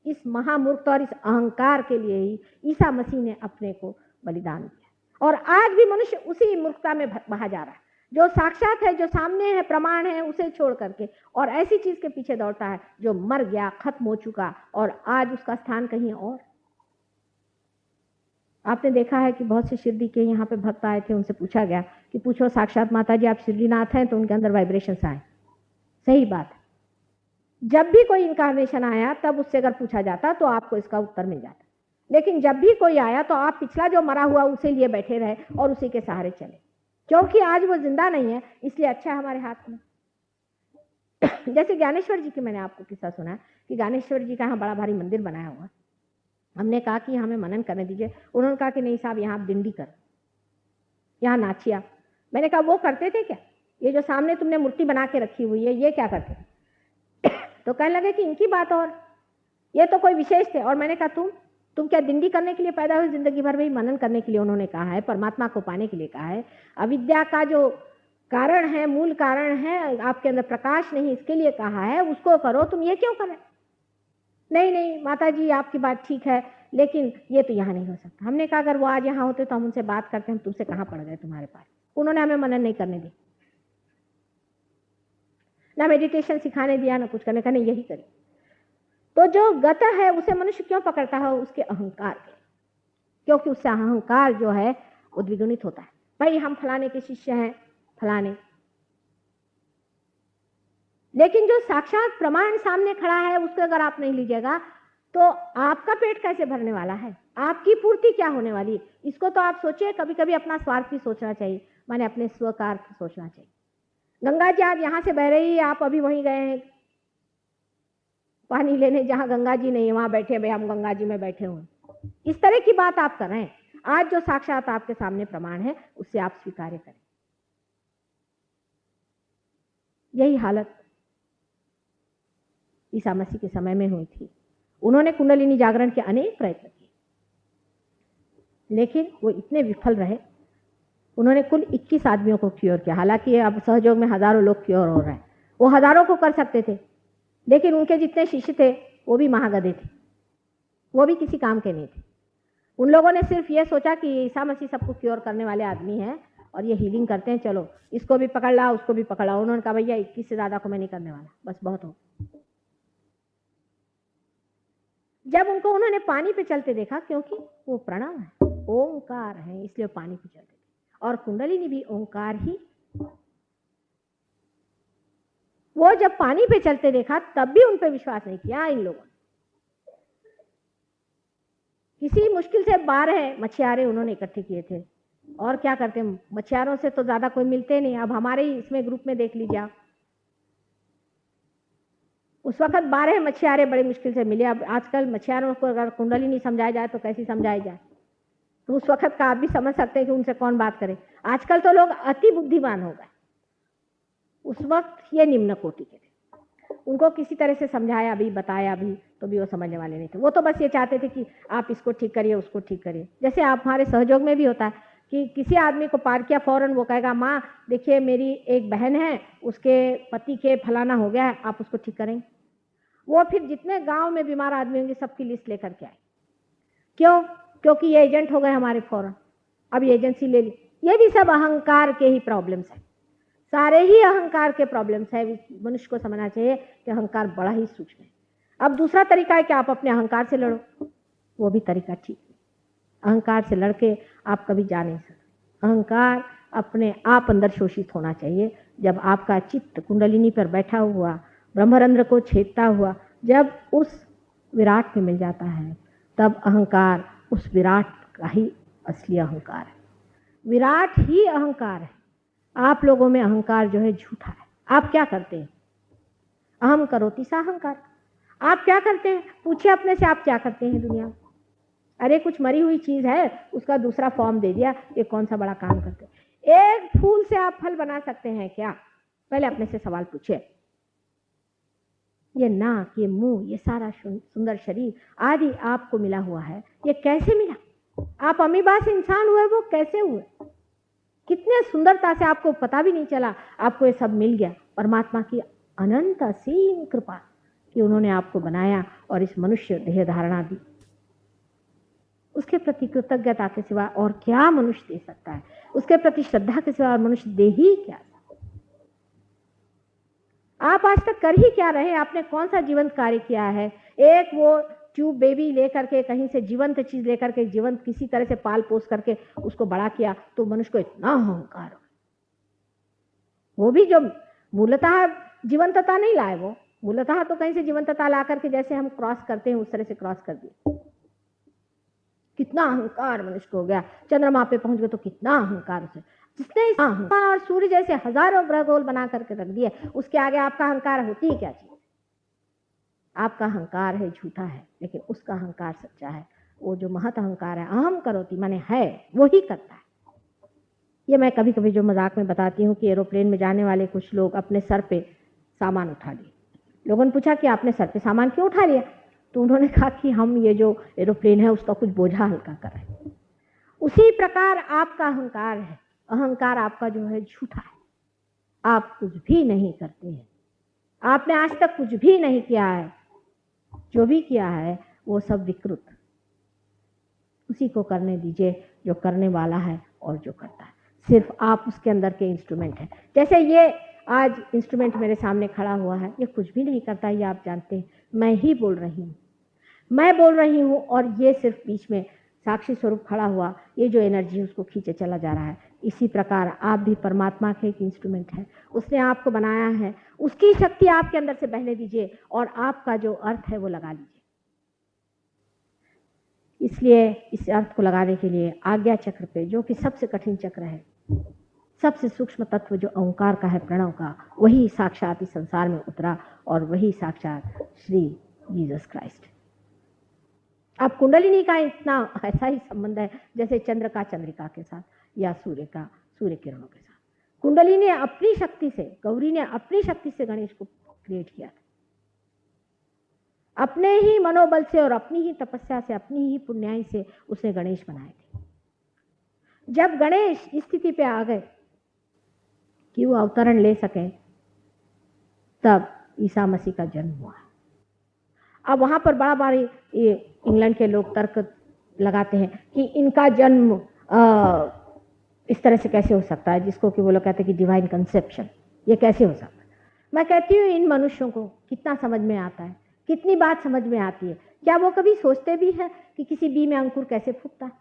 इस महामूर्खता और इस अहंकार के लिए ही ईसा मसीह ने अपने को बलिदान दिया। और आज भी मनुष्य उसी मूर्खता में बहा जा रहा है। जो साक्षात है, जो सामने है, प्रमाण है, उसे छोड़ करके और ऐसी चीज के पीछे दौड़ता है जो मर गया, खत्म हो चुका, और आज उसका स्थान कहीं और। आपने देखा है कि बहुत से शिरडी के यहाँ पे भक्त आए थे, उनसे पूछा गया कि पूछो साक्षात माता जी आप शिरडीनाथ हैं, तो उनके अंदर वाइब्रेशंस आए। सही बात है, जब भी कोई इनकारनेशन आया तब उससे अगर पूछा जाता तो आपको इसका उत्तर मिल जाता, लेकिन जब भी कोई आया तो आप पिछला जो मरा हुआ उसे लिए बैठे रहे और उसी के सहारे चले, क्योंकि आज वो जिंदा नहीं है, इसलिए अच्छा है हमारे हाथ में। जैसे ज्ञानेश्वर जी की मैंने आपको किस्सा सुना कि ज्ञानेश्वर जी का यहाँ बड़ा भारी मंदिर बनाया हुआ। हमने कहा कि हमें मनन करने दीजिए, उन्होंने कहा कि नहीं साहब यहाँ आप दिंडी कर, यहाँ नाचिया। मैंने कहा वो करते थे क्या? ये जो सामने तुमने मूर्ति बना के रखी हुई है ये क्या करते थे? तो कहने लगे कि इनकी बात, और ये तो कोई विशेष थे। और मैंने कहा तुम क्या दिंडी करने के लिए पैदा हुए? जिंदगी भर में मनन करने के लिए उन्होंने कहा है, परमात्मा को पाने के लिए कहा है। अविद्या का जो कारण है, मूल कारण है, आपके अंदर प्रकाश नहीं, इसके लिए कहा है, उसको करो। तुम ये क्यों करें? नहीं माता जी आपकी बात ठीक है, लेकिन ये तो यहाँ नहीं हो सकता। हमने कहा अगर वो आज यहाँ होते तो हम उनसे बात करते, हम तुमसे कहाँ पड़ गए तुम्हारे पास। उन्होंने हमें मनन नहीं करने दी, ना मेडिटेशन सिखाने दिया, ना कुछ करने का, नहीं यही करी। तो जो गत है उसे मनुष्य क्यों पकड़ता है? उसके अहंकार के, क्योंकि उससे अहंकार जो है वो द्विगुणित होता है। भाई हम फलाने के शिष्य हैं, फलाने, लेकिन जो साक्षात प्रमाण सामने खड़ा है उसको अगर आप नहीं लीजिएगा तो आपका पेट कैसे भरने वाला है? आपकी पूर्ति क्या होने वाली है? इसको तो आप सोचिए। कभी कभी अपना स्वार्थ भी सोचना चाहिए, माने अपने स्वकार्थ सोचना चाहिए। गंगा जी आज यहां से बह रही है, आप अभी वहीं गए हैं पानी लेने, जहां गंगा जी नहीं है वहां बैठे, भाई हम गंगा जी में बैठे हुए। इस तरह की बात आप कर रहे हैं। आज जो साक्षात आपके सामने प्रमाण है उससे आप स्वीकार करें। यही हालत ईसा मसीह के समय में हुई थी। उन्होंने कुंडलिनी जागरण के अनेक प्रयत्न किए, लेकिन वो इतने विफल रहे। उन्होंने कुल 21 आदमियों को क्योर किया, हालांकि अब सहयोग में हजारों लोग क्योर हो रहे हैं। वो हजारों को कर सकते थे, लेकिन उनके जितने शिष्य थे वो भी महागधे थे, वो भी किसी काम के नहीं थे। उन लोगों ने सिर्फ ये सोचा कि ईसा मसीह सबको क्योर करने वाले आदमी हैं और ये हीलिंग करते हैं, चलो इसको भी पकड़ ला उसको भी पकड़ ला। उन्होंने कहा भैया 21 से ज़्यादा को मैं नहीं करने वाला, बस बहुत हो। जब उनको उन्होंने पानी पे चलते देखा, क्योंकि वो प्रणव है, ओंकार है, इसलिए पानी पे चलते थे, और कुंडलिनी भी ओंकार ही। वो जब पानी पे चलते देखा तब भी उन पे विश्वास नहीं किया इन लोगों ने। किसी मुश्किल से 12 मछुआरे उन्होंने इकट्ठे किए थे, और क्या करते, मछुआरों से तो ज्यादा कोई मिलते नहीं। अब हमारे ही इसमें ग्रुप में देख लीजिए आप, उस वक्त 12 मछुआरे बड़े मुश्किल से मिले। अब आजकल मछुआरों को अगर कुंडली नहीं समझाया जाए तो कैसी समझाई जाए, तो उस वक्त का आप भी समझ सकते हैं कि उनसे कौन बात करे। आजकल तो लोग अति बुद्धिमान हो गए, उस वक्त ये निम्न कोटि के थे। उनको किसी तरह से समझाया भी, बताया भी, तो भी वो समझने वाले नहीं थे। वो तो बस ये चाहते थे कि आप इसको ठीक करिए, उसको ठीक करिए। जैसे आप हमारे सहयोग में भी होता है कि किसी आदमी को पार किया, फौरन वो कहेगा माँ देखिए मेरी एक बहन है, उसके पति के फलाना हो गया है, आप उसको ठीक करेंगे। वो फिर जितने गांव में बीमार आदमी होंगे सबकी लिस्ट लेकर के आए। क्यों? क्योंकि ये एजेंट हो गए हमारे फौरन, अब एजेंसी ले ली। ये भी सब अहंकार के ही प्रॉब्लम्स है, सारे ही अहंकार के प्रॉब्लम्स है। मनुष्य को समझना चाहिए कि अहंकार बड़ा ही सूक्ष्म है। अब दूसरा तरीका है कि आप अपने अहंकार से लड़ो, वो भी तरीका ठीक है। अहंकार से लड़के आप कभी जा नहीं सकते। अहंकार अपने आप अंदर शोषित होना चाहिए। जब आपका चित्त कुंडलिनी पर बैठा हुआ, ब्रह्मरंध्र को छेदता हुआ जब उस विराट में मिल जाता है, तब अहंकार उस विराट का ही असली अहंकार है। विराट ही अहंकार है। आप लोगों में अहंकार जो है झूठा है। आप क्या करते हैं? अहम करोति सा अहंकार। आप क्या करते हैं? पूछिए अपने से, आप क्या करते हैं दुनिया में? अरे कुछ मरी हुई चीज है, उसका दूसरा फॉर्म दे दिया, ये कौन सा बड़ा काम करते हैं? एक फूल से आप फल बना सकते हैं क्या? पहले अपने से सवाल पूछिए। ये नाक, ये मुंह, ये सारा सुंदर शरीर आदि आपको मिला हुआ है, ये कैसे मिला? आप अमीबा से इंसान हुए, वो कैसे हुए? कितने सुंदरता से आपको पता भी नहीं चला, आपको ये सब मिल गया। परमात्मा की अनंत असीम कृपा कि उन्होंने आपको बनाया और इस मनुष्य देह धारणा दी। उसके प्रति कृतज्ञता के सिवा और क्या मनुष्य दे सकता है? उसके प्रति श्रद्धा के सिवा और मनुष्य दे ही क्या? आप आज तक कर ही क्या रहे? आपने कौन सा जीवंत कार्य किया है? एक वो ट्यूब बेबी लेकर के, कहीं से जीवंत चीज लेकर के, जीवंत किसी तरह से पाल पोस करके उसको बड़ा किया, तो मनुष्य को इतना अहंकार हो। वो भी जो मूलतः जीवंतता नहीं लाए, वो मूलतः तो कहीं से जीवंतता ला करके जैसे हम क्रॉस करते हैं उस तरह से क्रॉस कर दिए। कितना अहंकार मनुष्य को हो गया। चंद्रमा पे पहुंच गए तो कितना अहंकार उसे, जिसने और सूर्य जैसे हजारों ग्रह गोल बना करके रख दिए, उसके आगे आपका अहंकार होती है क्या चीज? आपका अहंकार है झूठा है, लेकिन उसका अहंकार सच्चा है। वो जो महत अहंकार है, अहम करोति माने है, वो ही करता है। ये मैं कभी कभी जो मजाक में बताती हूँ कि एरोप्लेन में जाने वाले कुछ लोग अपने सर पे सामान उठा लिए। लोगों ने पूछा कि आपने सर पे सामान क्यों उठा लिया? तो उन्होंने कहा कि हम ये जो एरोप्लेन है उसका कुछ बोझा हल्का कर रहे हैं। उसी प्रकार आपका अहंकार है। अहंकार आपका जो है झूठा है। आप कुछ भी नहीं करते हैं, आपने आज तक कुछ भी नहीं किया है। जो भी किया है वो सब विकृत। उसी को करने दीजिए जो करने वाला है और जो करता है। सिर्फ आप उसके अंदर के इंस्ट्रूमेंट हैं। जैसे ये आज इंस्ट्रूमेंट मेरे सामने खड़ा हुआ है, ये कुछ भी नहीं करता, ये आप जानते हैं। मैं ही बोल रही हूँ, मैं बोल रही हूँ, और ये सिर्फ बीच में साक्षी स्वरूप खड़ा हुआ, ये जो एनर्जी उसको खींचे चला जा रहा है। इसी प्रकार आप भी परमात्मा के एक इंस्ट्रूमेंट हैं। उसने आपको बनाया है, उसकी शक्ति आपके अंदर से बहने दीजिए और आपका जो अर्थ है वो लगा लीजिए। इसलिए इस अर्थ को लगाने के लिए आज्ञा चक्र पे, जो कि सबसे कठिन चक्र है, सबसे सूक्ष्म तत्व जो ओंकार का है, प्रणव का, वही साक्षात इस संसार में उतरा और वही साक्षात श्री जीसस क्राइस्ट। अब कुंडलिनी का इतना ऐसा ही संबंध है जैसे चंद्र का चंद्रिका के साथ या सूर्य का सूर्य किरणों के साथ। कुंडली ने अपनी शक्ति से, गौरी ने अपनी शक्ति से गणेश को क्रिएट किया था, अपने ही मनोबल से और अपनी ही तपस्या से, अपनी ही पुण्याई से उसने गणेश बनाए थे। जब गणेश इस स्थिति पे आ गए कि वो अवतरण ले सकें, तब ईसा मसीह का जन्म हुआ है। अब वहाँ पर बड़ा बड़ा ये इंग्लैंड के लोग तर्क लगाते हैं कि इनका जन्म इस तरह से कैसे हो सकता है, जिसको कि वो लोग कहते हैं कि डिवाइन कंसेप्शन, ये कैसे हो सकता है। मैं कहती हूँ इन मनुष्यों को कितना समझ में आता है, कितनी बात समझ में आती है। क्या वो कभी सोचते भी हैं कि किसी बी में अंकुर कैसे फूटता है,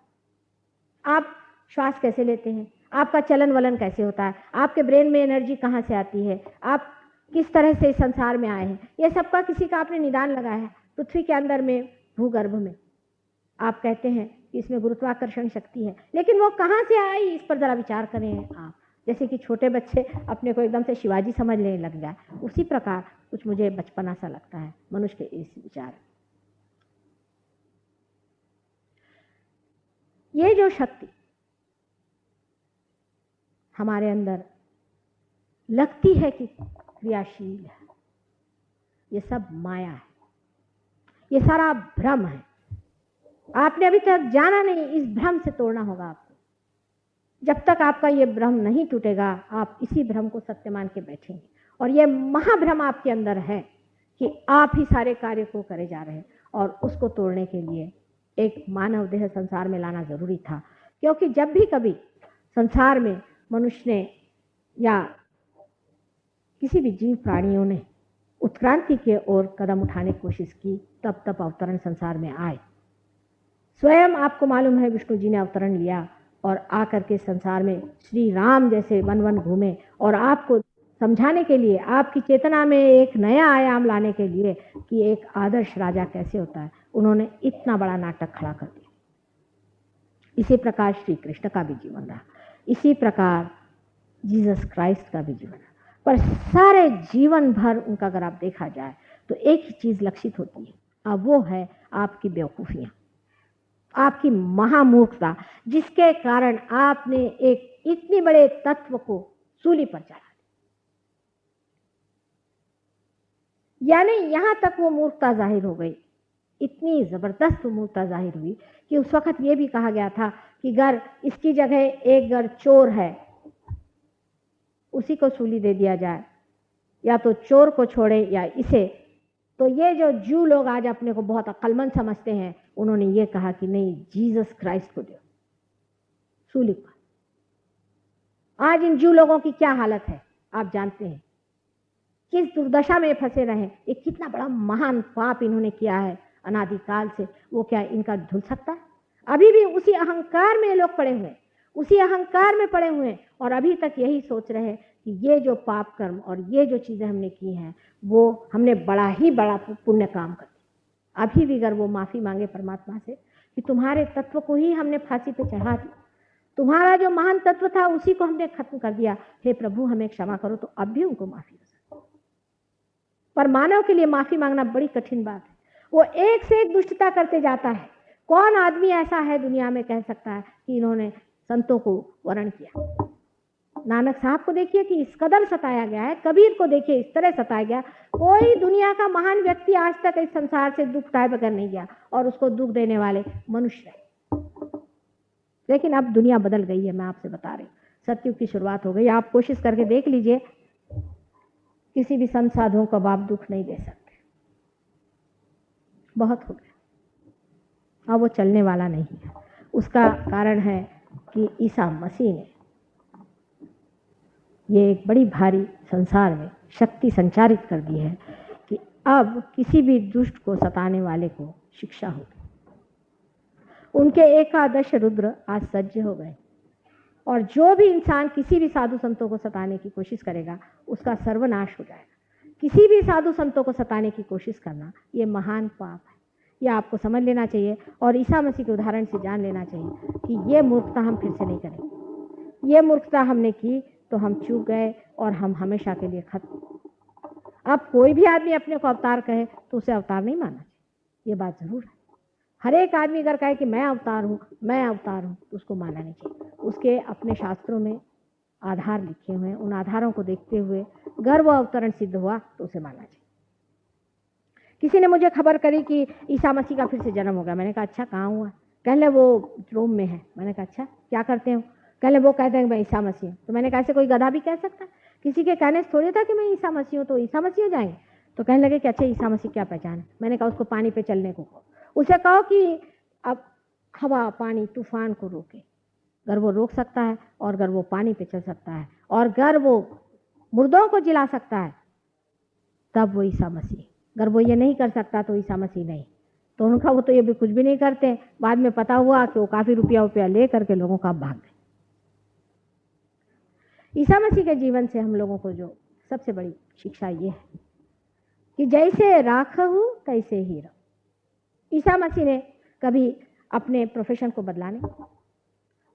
आप श्वास कैसे लेते हैं, आपका चलन वलन कैसे होता है, आपके ब्रेन में एनर्जी कहाँ से आती है, आप किस तरह से संसार में आए हैं, ये सबका किसी का आपने निदान लगाया है पृथ्वी के अंदर में, भूगर्भ में। आप कहते हैं कि इसमें गुरुत्वाकर्षण शक्ति है, लेकिन वो कहाँ से आई, इस पर जरा विचार करें आप। जैसे कि छोटे बच्चे अपने को एकदम से शिवाजी समझने लग जाए, उसी प्रकार कुछ मुझे बचपना सा लगता है मनुष्य के इस विचार। ये जो शक्ति हमारे अंदर लगती है कि क्रियाशील है, ये सब माया है, ये सारा भ्रम है। आपने अभी तक जाना नहीं, इस भ्रम से तोड़ना होगा आपको। जब तक आपका ये भ्रम नहीं टूटेगा, आप इसी भ्रम को सत्य मान के बैठेंगे। और ये महाभ्रम आपके अंदर है कि आप ही सारे कार्य को करे जा रहे हैं, और उसको तोड़ने के लिए एक मानव देह संसार में लाना जरूरी था। क्योंकि जब भी कभी संसार में मनुष्य ने या किसी भी जीव प्राणियों ने उत्क्रांति के ओर कदम उठाने की कोशिश की, तब तब अवतरण संसार में आए। स्वयं आपको मालूम है विष्णु जी ने अवतरण लिया और आकर के संसार में श्री राम जैसे वन वन घूमे, और आपको समझाने के लिए, आपकी चेतना में एक नया आयाम लाने के लिए कि एक आदर्श राजा कैसे होता है, उन्होंने इतना बड़ा नाटक खड़ा कर दिया। इसी प्रकार श्री कृष्ण का भी जीवन रहा, इसी प्रकार जीसस क्राइस्ट का भी जीवन रहा। पर सारे जीवन भर उनका अगर आप देखा जाए तो एक ही चीज लक्षित होती है, और वो है आपकी बेवकूफियां, आपकी महामूर्खता, जिसके कारण आपने एक इतने बड़े तत्व को सूली पर चढ़ा दिया। यानी यहां तक वो मूर्खता जाहिर हो गई, इतनी जबरदस्त मूर्खता जाहिर हुई कि उस वक्त ये भी कहा गया था कि अगर इसकी जगह एक अगर चोर है, उसी को सूली दे दिया जाए, या तो चोर को छोड़े या इसे। तो ये जो जू लोग आज अपने को बहुत अक्लमंद समझते हैं, उन्होंने ये कहा कि नहीं, जीसस क्राइस्ट को दो सूली पर। आज इन जू लोगों की क्या हालत है आप जानते हैं, किस दुर्दशा में फंसे रहे। एक कितना बड़ा महान पाप इन्होंने किया है अनादिकाल से, वो क्या इनका धुल सकता है? अभी भी उसी अहंकार में लोग पड़े हुए हैं, उसी अहंकार में पड़े हुए हैं, और अभी तक यही सोच रहे हैं कि ये जो पाप कर्म और ये जो चीजें हमने की हैं, वो हमने बड़ा ही बड़ा पुण्य काम कर दिया। अभी भी अगर वो माफी मांगे परमात्मा से कि तुम्हारे तत्व को ही हमने फांसी पे चढ़ा दिया, तुम्हारा जो महान तत्व था उसी को हमने खत्म कर दिया, हे प्रभु हमें क्षमा करो, तो अब भी उनको माफी हो सकती। पर मानव के लिए माफी मांगना बड़ी कठिन बात है। वो एक से एक दुष्टता करते जाता है। कौन आदमी ऐसा है दुनिया में कह सकता है कि इन्होंने संतों को वर्ण किया? नानक साहब को देखिए कि इस कदर सताया गया है, कबीर को देखिए इस तरह सताया गया। कोई दुनिया का महान व्यक्ति आज तक इस संसार से दुख उठाए बगैर नहीं गया, और उसको दुख देने वाले मनुष्य है। लेकिन अब दुनिया बदल गई है, मैं आपसे बता रही हूँ, सतयुग की शुरुआत हो गई। आप कोशिश करके देख लीजिए, किसी भी संत साधुओं को आप दुख नहीं दे सकते, बहुत हो गया। अब वो चलने वाला नहीं है। उसका कारण है कि ईसा मसीह ने ये एक बड़ी भारी संसार में शक्ति संचारित कर दी है कि अब किसी भी दुष्ट को सताने वाले को शिक्षा होगी। उनके एकादश रुद्र आज सज्ज हो गए, और जो भी इंसान किसी भी साधु संतों को सताने की कोशिश करेगा उसका सर्वनाश हो जाएगा। किसी भी साधु संतों को सताने की कोशिश करना ये महान पाप है, यह आपको समझ लेना चाहिए, और ईसा मसीह के उदाहरण से जान लेना चाहिए कि ये मूर्खता हम फिर से नहीं करेंगे। ये मूर्खता हमने की तो हम चूक गए, और हम हमेशा के लिए खत्म। अब कोई भी आदमी अपने को अवतार कहे तो उसे अवतार नहीं मानना चाहिए, ये बात जरूर है। हर एक आदमी अगर कहे कि मैं अवतार हूँ, मैं अवतार हूँ, तो उसको मानना नहीं चाहिए। उसके अपने शास्त्रों में आधार लिखे हुए हैं, उन आधारों को देखते हुए अगर वो अवतरण सिद्ध हुआ तो उसे मानना चाहिए। किसी ने मुझे खबर करी कि ईसा मसीह का फिर से जन्म हो गया। मैंने कहा अच्छा, कहाँ हुआ? कहले वो रोम में है। मैंने कहा अच्छा, क्या करते हो? कहले वो कहते हैं मैं ईसा मसीह हूं। तो मैंने कहा ऐसे कोई गधा भी कह सकता है? किसी के कहने से थोड़ी था कि मैं ईसा मसीह हूँ तो ईसा मसीह हो जाएंगे। तो कहने लगे कि अच्छा ईसा मसीह क्या पहचान है। मैंने कहा उसको पानी पे चलने को कहो, उसे कहो कि अब हवा पानी तूफान को रोके। अगर वो रोक सकता है और अगर वो पानी पे चल सकता है और अगर वो मुर्दों को जिला सकता है तब वो ईसा मसीह। अगर वो ये नहीं कर सकता तो ईसा मसीह नहीं। तो उनका वो तो ये भी कुछ भी नहीं करते। बाद में पता हुआ कि वो काफी रुपया ले करके लोगों का भाग गए। ईसा मसीह के जीवन से हम लोगों को जो सबसे बड़ी शिक्षा ये है कि जैसे राख हूं तैसे ही रहो। ईसा मसीह ने कभी अपने प्रोफेशन को बदला नहीं।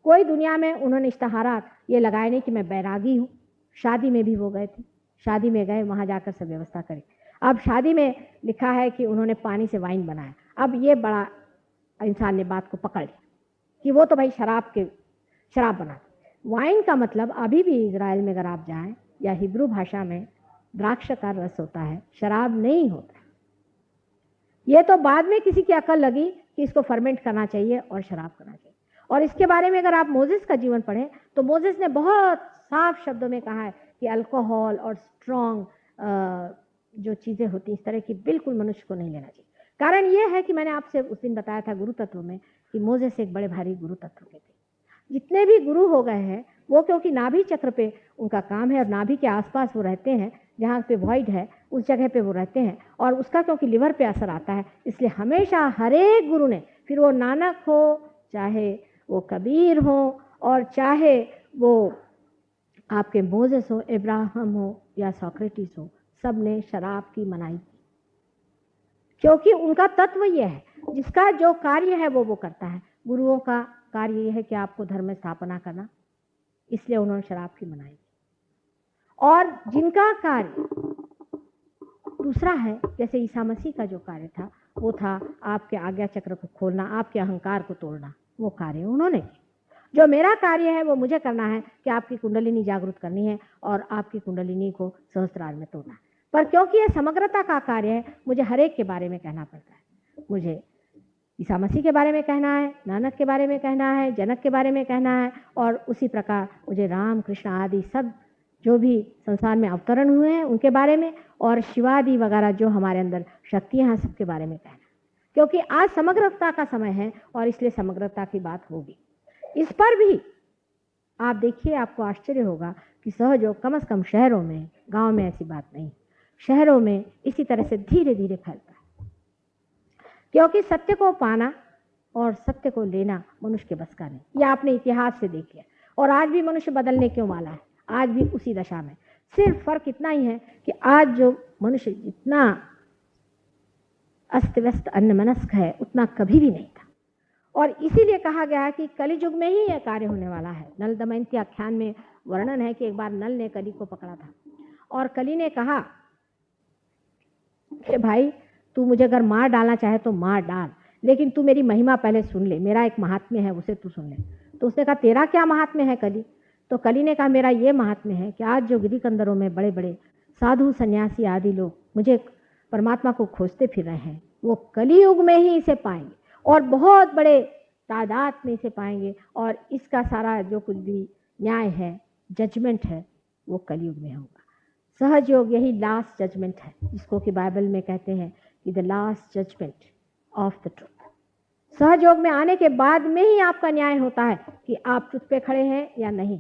कोई दुनिया में उन्होंने इश्तहारात ये लगाए नहीं कि मैं बैरागी हूँ। शादी में भी वो गए थे, शादी में गए, वहां जाकर सब व्यवस्था करी। अब शादी में लिखा है कि उन्होंने पानी से वाइन बनाया। अब ये बड़ा इंसान ने बात को पकड़ लिया कि वो तो भाई शराब बना। वाइन का मतलब अभी भी इजराइल में अगर आप जाएं या हिब्रू भाषा में द्राक्ष का रस होता है, शराब नहीं होता। ये तो बाद में किसी की अकल लगी कि इसको फर्मेंट करना चाहिए और शराब करना चाहिए। और इसके बारे में अगर आप मोसेस का जीवन पढ़ें तो मोसेस ने बहुत साफ शब्दों में कहा है कि अल्कोहल और स्ट्रॉन्ग जो चीज़ें होती इस तरह की बिल्कुल मनुष्य को नहीं लेना चाहिए। कारण ये है कि मैंने आपसे उस दिन बताया था गुरु तत्व में कि मोसेस एक बड़े भारी गुरु तत्व के थे। जितने भी गुरु हो गए हैं वो क्योंकि नाभि चक्र पे उनका काम है और नाभि के आसपास वो रहते हैं, जहाँ पे वॉइड है उस जगह पे वो रहते हैं, और उसका क्योंकि लिवर पे असर आता है, इसलिए हमेशा हर एक गुरु ने, फिर वो नानक हो, चाहे वो कबीर हो, और चाहे वो आपके मोसेस हो, इब्राहिम हो या सोक्रेटिस हो, सब ने शराब की मनाही की। क्योंकि उनका तत्व यह है, जिसका जो कार्य है वो करता है। गुरुओं का कार्य यह है कि आपको धर्म में स्थापना करना, इसलिए उन्होंने शराब की मनाही की। और जिनका कार्य दूसरा है, जैसे ईसा मसीह का जो कार्य था वो था आपके आज्ञा चक्र को खोलना, आपके अहंकार को तोड़ना, वो कार्य उन्होंने किया। जो मेरा कार्य है वो मुझे करना है कि आपकी कुंडलिनी जागृत करनी है और आपकी कुंडलिनी को सहस्त्रार में तोड़ना है। पर क्योंकि ये समग्रता का कार्य है, मुझे हर एक के बारे में कहना पड़ता है। मुझे ईसा मसीह के बारे में कहना है, नानक के बारे में कहना है, जनक के बारे में कहना है, और उसी प्रकार मुझे राम कृष्ण आदि सब जो भी संसार में अवतरण हुए हैं उनके बारे में, और शिवादि वगैरह जो हमारे अंदर शक्तियाँ हैं सबके बारे में कहना है। क्योंकि आज समग्रता का समय है और इसलिए समग्रता की बात होगी। इस पर भी आप देखिए, आपको आश्चर्य होगा कि सहयोग कम से कम शहरों में, गांव में ऐसी बात नहीं, शहरों में इसी तरह से धीरे धीरे फैलता है। क्योंकि सत्य को पाना और सत्य को लेना मनुष्य के बस का नहीं। यह आपने इतिहास से देख लिया। और आज भी मनुष्य बदलने क्यों वाला है, आज भी उसी दशा में। सिर्फ फर्क इतना ही है कि आज जो मनुष्य जितना अस्त व्यस्त अन्यमनस्क है उतना कभी भी नहीं था। और इसीलिए कहा गया है कि कलियुग में ही यह कार्य होने वाला है। नल दमयंती आख्यान में वर्णन है कि एक बार नल ने कली को पकड़ा था और कली ने कहा कि भाई तू मुझे अगर मार डालना चाहे तो मार डाल, लेकिन तू मेरी महिमा पहले सुन ले, मेरा एक महात्म्य है उसे तू सुन ले। तो उसने कहा तेरा क्या महात्म्य है कली? तो कली ने कहा मेरा ये महात्म्य है कि आज जो गिरिकंदरों में बड़े बड़े साधु सन्यासी आदि लोग मुझे परमात्मा को खोजते फिर रहे हैं, वो कलियुग में ही इसे पाएंगे और बहुत बड़े तादाद में इसे पाएंगे। और इसका सारा जो कुछ भी न्याय है, जजमेंट है, वो कलियुग में होगा। सहज योग यही लास्ट जजमेंट है, जिसको कि बाइबल में कहते हैं कि the last judgement of the truth. Sahaja Yoga में आने के बाद में ही आपका न्याय होता है कि आप ट्रुथ पे खड़े हैं या नहीं,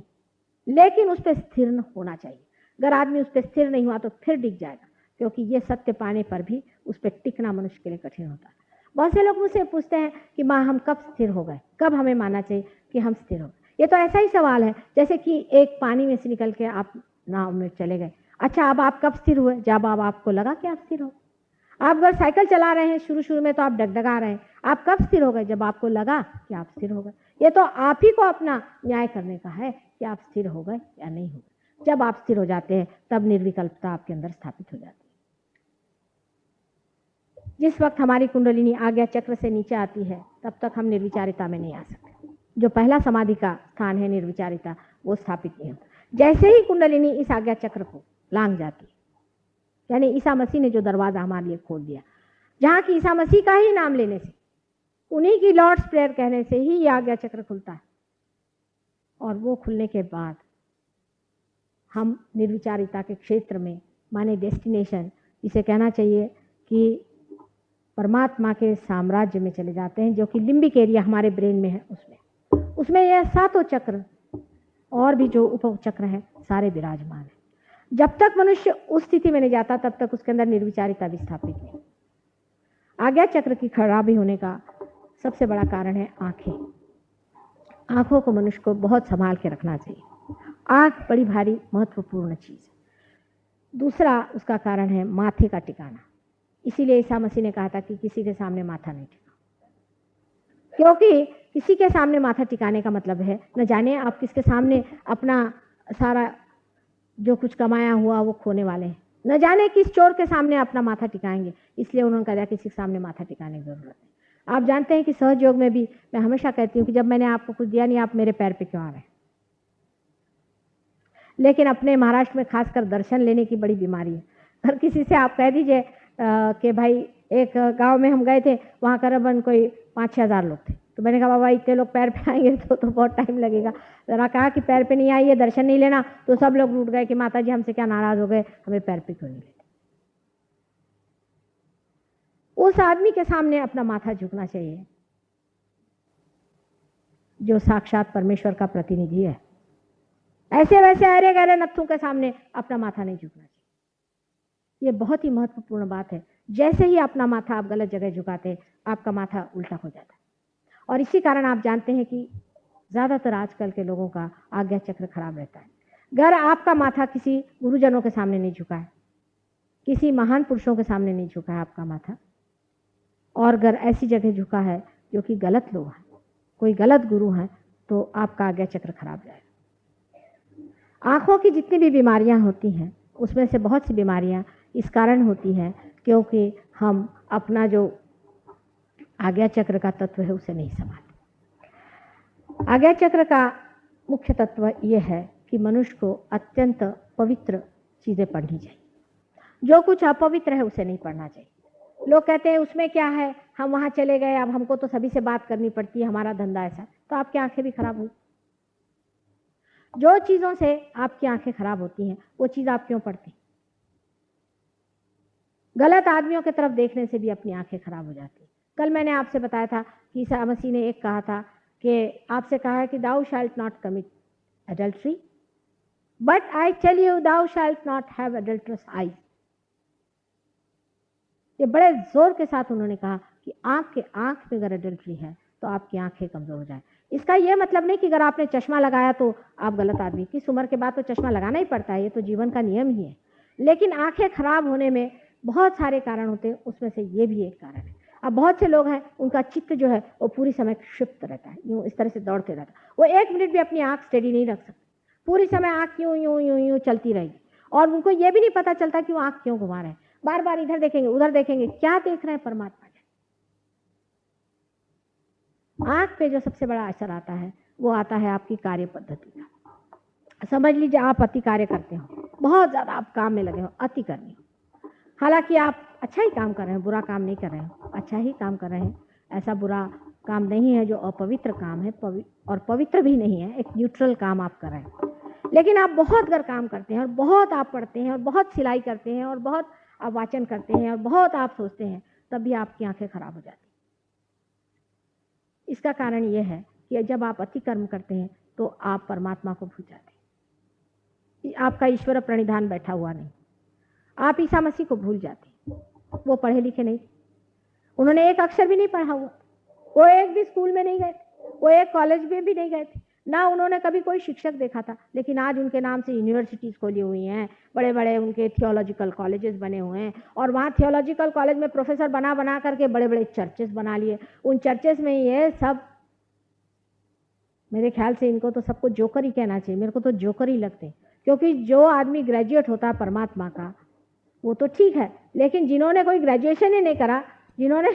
लेकिन उस पर स्थिर होना चाहिए। अगर आदमी उस पर स्थिर नहीं हुआ तो फिर डिग जाएगा, क्योंकि ये सत्य पाने पर भी उस पर टिकना मनुष्य के लिए कठिन होता है। बहुत से लोग मुझसे पूछते हैं कि माँ हम कब स्थिर हो गए, कब हमें मानना चाहिए कि हम स्थिर हो गए। ये तो ऐसा ही सवाल है जैसे कि एक पानी में से निकल के आप नाव में चले गए। अच्छा, अब आप कब स्थिर हुए? जब अब आपको लगा कि आप स्थिर हो। आप अगर साइकिल चला रहे हैं, शुरू में तो आप डगडगा रहे हैं, आप कब स्थिर हो गए? जब आपको लगा कि आप स्थिर हो गए। ये तो आप ही को अपना न्याय करने का है कि आप स्थिर हो गए या नहीं हो गए। जब आप स्थिर हो जाते हैं तब निर्विकल्पता आपके अंदर स्थापित हो जाती है। जिस वक्त हमारी कुंडलिनी आज्ञा चक्र से नीचे आती है तब तक हम निर्विचारिता में नहीं आ सकते। जो पहला समाधि का स्थान है निर्विचारिता, वो स्थापित नहीं होता। जैसे ही कुंडलिनी इस आज्ञा चक्र को लांघ जाती है, यानी ईसा मसीह ने जो दरवाजा हमारे लिए खोल दिया, जहाँ की ईसा मसीह का ही नाम लेने से, उन्हीं की लॉर्ड्स प्रेयर कहने से ही ये आज्ञा चक्र खुलता है। और वो खुलने के बाद हम निर्विचारिता के क्षेत्र में, माने डेस्टिनेशन, इसे कहना चाहिए कि परमात्मा के साम्राज्य में चले जाते हैं, जो कि लिम्बिक एरिया हमारे ब्रेन में है। उसमें यह सातों चक्र और भी जो उपचक्र हैं सारे विराजमान हैं। जब तक मनुष्य उस स्थिति में नहीं जाता तब तक उसके अंदर निर्विचारिता भी स्थापित नहीं। आज्ञा चक्र की खराबी होने का सबसे बड़ा कारण है आंखें। आंखों को मनुष्य को बहुत संभाल के रखना चाहिए। आंख बड़ी भारी महत्वपूर्ण चीज है। दूसरा उसका कारण है माथे का टिकाना। इसीलिए ईसा मसीह ने कहा था कि किसी के सामने माथा नहीं टिकाओ, क्योंकि किसी के सामने माथा टिकाने का मतलब है न जाने आप किसके सामने अपना सारा जो कुछ कमाया हुआ वो खोने वाले हैं, न जाने किस चोर के सामने अपना माथा टिकाएंगे। इसलिए उन्होंने कहा किसी के सामने माथा टिकाने की जरूरत है। आप जानते हैं कि सहज योग में भी मैं हमेशा कहती हूँ कि जब मैंने आपको कुछ दिया नहीं, आप मेरे पैर पे क्यों आ रहे हैं। लेकिन अपने महाराष्ट्र में खासकर दर्शन लेने की बड़ी बीमारी है। हर किसी से आप कह दीजिए कि भाई एक गांव में हम गए थे, वहाँ करीबन कोई 5-6 हज़ार लोग थे। तो मैंने कहा बाबा इतने लोग पैर पे आएंगे तो बहुत टाइम लगेगा। जरा कहा कि पैर पे नहीं आइए, दर्शन नहीं लेना, तो सब लोग रूठ गए कि माता जी हमसे क्या नाराज हो गए, हमें पैर पे क्यों नहीं लेते। उस आदमी के सामने अपना माथा झुकना चाहिए जो साक्षात परमेश्वर का प्रतिनिधि है। ऐसे वैसे अरे गहरे नत्थों के सामने अपना माथा नहीं झुकना चाहिए। ये बहुत ही महत्वपूर्ण बात है। जैसे ही अपना माथा आप गलत जगह झुकाते हैं, आपका माथा उल्टा हो जाता है। और इसी कारण आप जानते हैं कि ज्यादातर आजकल के लोगों का आज्ञा चक्र खराब रहता है। अगर आपका माथा किसी गुरुजनों के सामने नहीं झुका है, किसी महान पुरुषों के सामने नहीं झुका है आपका माथा, और अगर ऐसी जगह झुका है जो कि गलत लोग हैं, कोई गलत गुरु हैं, तो आपका आज्ञा चक्र खराब जाएगा। आंखों की जितनी भी बीमारियां होती हैं उसमें से बहुत सी बीमारियां इस कारण होती हैं क्योंकि हम अपना जो आज्ञा चक्र का तत्व है उसे नहीं संभालते। आज्ञा चक्र का मुख्य तत्व यह है कि मनुष्य को अत्यंत पवित्र चीजें पढ़नी चाहिए। जो कुछ अपवित्र है उसे नहीं पढ़ना चाहिए। लोग कहते हैं उसमें क्या है, हम वहां चले गए, अब हमको तो सभी से बात करनी पड़ती है, हमारा धंधा ऐसा, तो आपकी आंखें भी खराब हुई। जो चीजों से आपकी आंखें खराब होती हैं वो चीज आप क्यों पढ़ते? गलत आदमियों की तरफ देखने से भी अपनी आंखें खराब हो जाती है। कल मैंने आपसे बताया था कि ईसा मसीह ने एक कहा था कि आपसे कहा है कि thou shalt not commit adultery, but I tell you thou shalt not have adulterous eyes. ये बड़े जोर के साथ उन्होंने कहा कि आंख में अगर एडल्ट्री है तो आपकी आंखें कमजोर हो जाए। इसका यह मतलब नहीं कि अगर आपने चश्मा लगाया तो आप गलत आदमी। किस उम्र के बाद तो चश्मा लगाना ही पड़ता है, ये तो जीवन का नियम ही है। लेकिन आंखें खराब होने में बहुत सारे कारण होते हैं, उसमें से ये भी एक कारण है। अब बहुत से लोग हैं उनका चित्त जो है वो पूरी समय क्षिप्त रहता है, यूं इस तरह से दौड़ते रहता है। वो 1 मिनट भी अपनी आंख स्टेडी नहीं रख सकते, पूरी समय आंख यूं यूं यूं यूं चलती रहेगी और उनको ये भी नहीं पता चलता कि वो आंख क्यों घुमा रहे हैं। बार बार इधर देखेंगे उधर देखेंगे, क्या देख रहे हैं परमात्मा ने। आंख पे जो सबसे बड़ा असर आता है वो आता है आपकी कार्य पद्धति का। समझ लीजिए आप अति कार्य करते हो, बहुत ज्यादा आप काम में लगे हो, अति करनी हो, हालांकि आप अच्छा ही काम कर रहे हैं, बुरा काम नहीं कर रहे हो, अच्छा ही काम कर रहे हैं। ऐसा बुरा काम नहीं है जो अपवित्र काम है, और पवित्र भी नहीं है, एक न्यूट्रल काम आप कर रहे हैं। लेकिन आप बहुत अगर काम करते हैं और बहुत आप पढ़ते हैं और बहुत सिलाई करते हैं और बहुत आप वाचन करते हैं और बहुत आप सोचते हैं, तब भी आपकी आंखें खराब हो जाती। इसका कारण यह है कि जब आप अति कर्म करते हैं तो आप परमात्मा को भूल जाते हैं। आपका ईश्वर प्रणिधान बैठा हुआ नहीं, आप ईसा मसीह को भूल जाते। वो पढ़े लिखे नहीं, उन्होंने एक अक्षर भी नहीं पढ़ा हुआ, वो एक भी स्कूल में नहीं गए थे, वो एक कॉलेज में भी नहीं गए थे, ना उन्होंने कभी कोई शिक्षक देखा था। लेकिन आज उनके नाम से यूनिवर्सिटीज खोली हुई हैं, बड़े बड़े उनके थियोलॉजिकल कॉलेजेस बने हुए हैं, और वहाँ थियोलॉजिकल कॉलेज में प्रोफेसर बना बना करके बड़े बड़े चर्चेस बना लिए। उन चर्चेस में ये सब, मेरे ख्याल से इनको तो सबको जोकर ही कहना चाहिए, मेरे को तो जोकर ही लगते हैं। क्योंकि जो आदमी ग्रेजुएट होता है परमात्मा का वो तो ठीक है, लेकिन जिन्होंने कोई ग्रेजुएशन ही नहीं करा, जिन्होंने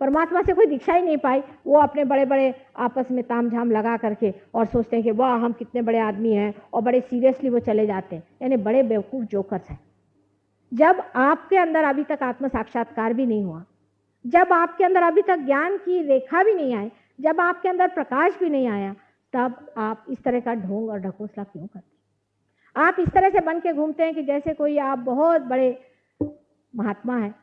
परमात्मा से कोई दीक्षा ही नहीं पाई, वो अपने बड़े बड़े आपस में तामझाम लगा करके और सोचते हैं कि वाह हम कितने बड़े आदमी हैं, और बड़े सीरियसली वो चले जाते हैं। यानी बड़े बेवकूफ जोकर्स हैं। जब आपके अंदर अभी तक आत्म साक्षात्कार भी नहीं हुआ, जब आपके अंदर अभी तक ज्ञान की रेखा भी नहीं आई, जब आपके अंदर प्रकाश भी नहीं आया, तब आप इस तरह का ढोंग और ढकोसला क्यों करते? आप इस तरह से बन के घूमते हैं कि जैसे कोई आप बहुत बड़े महात्मा हैं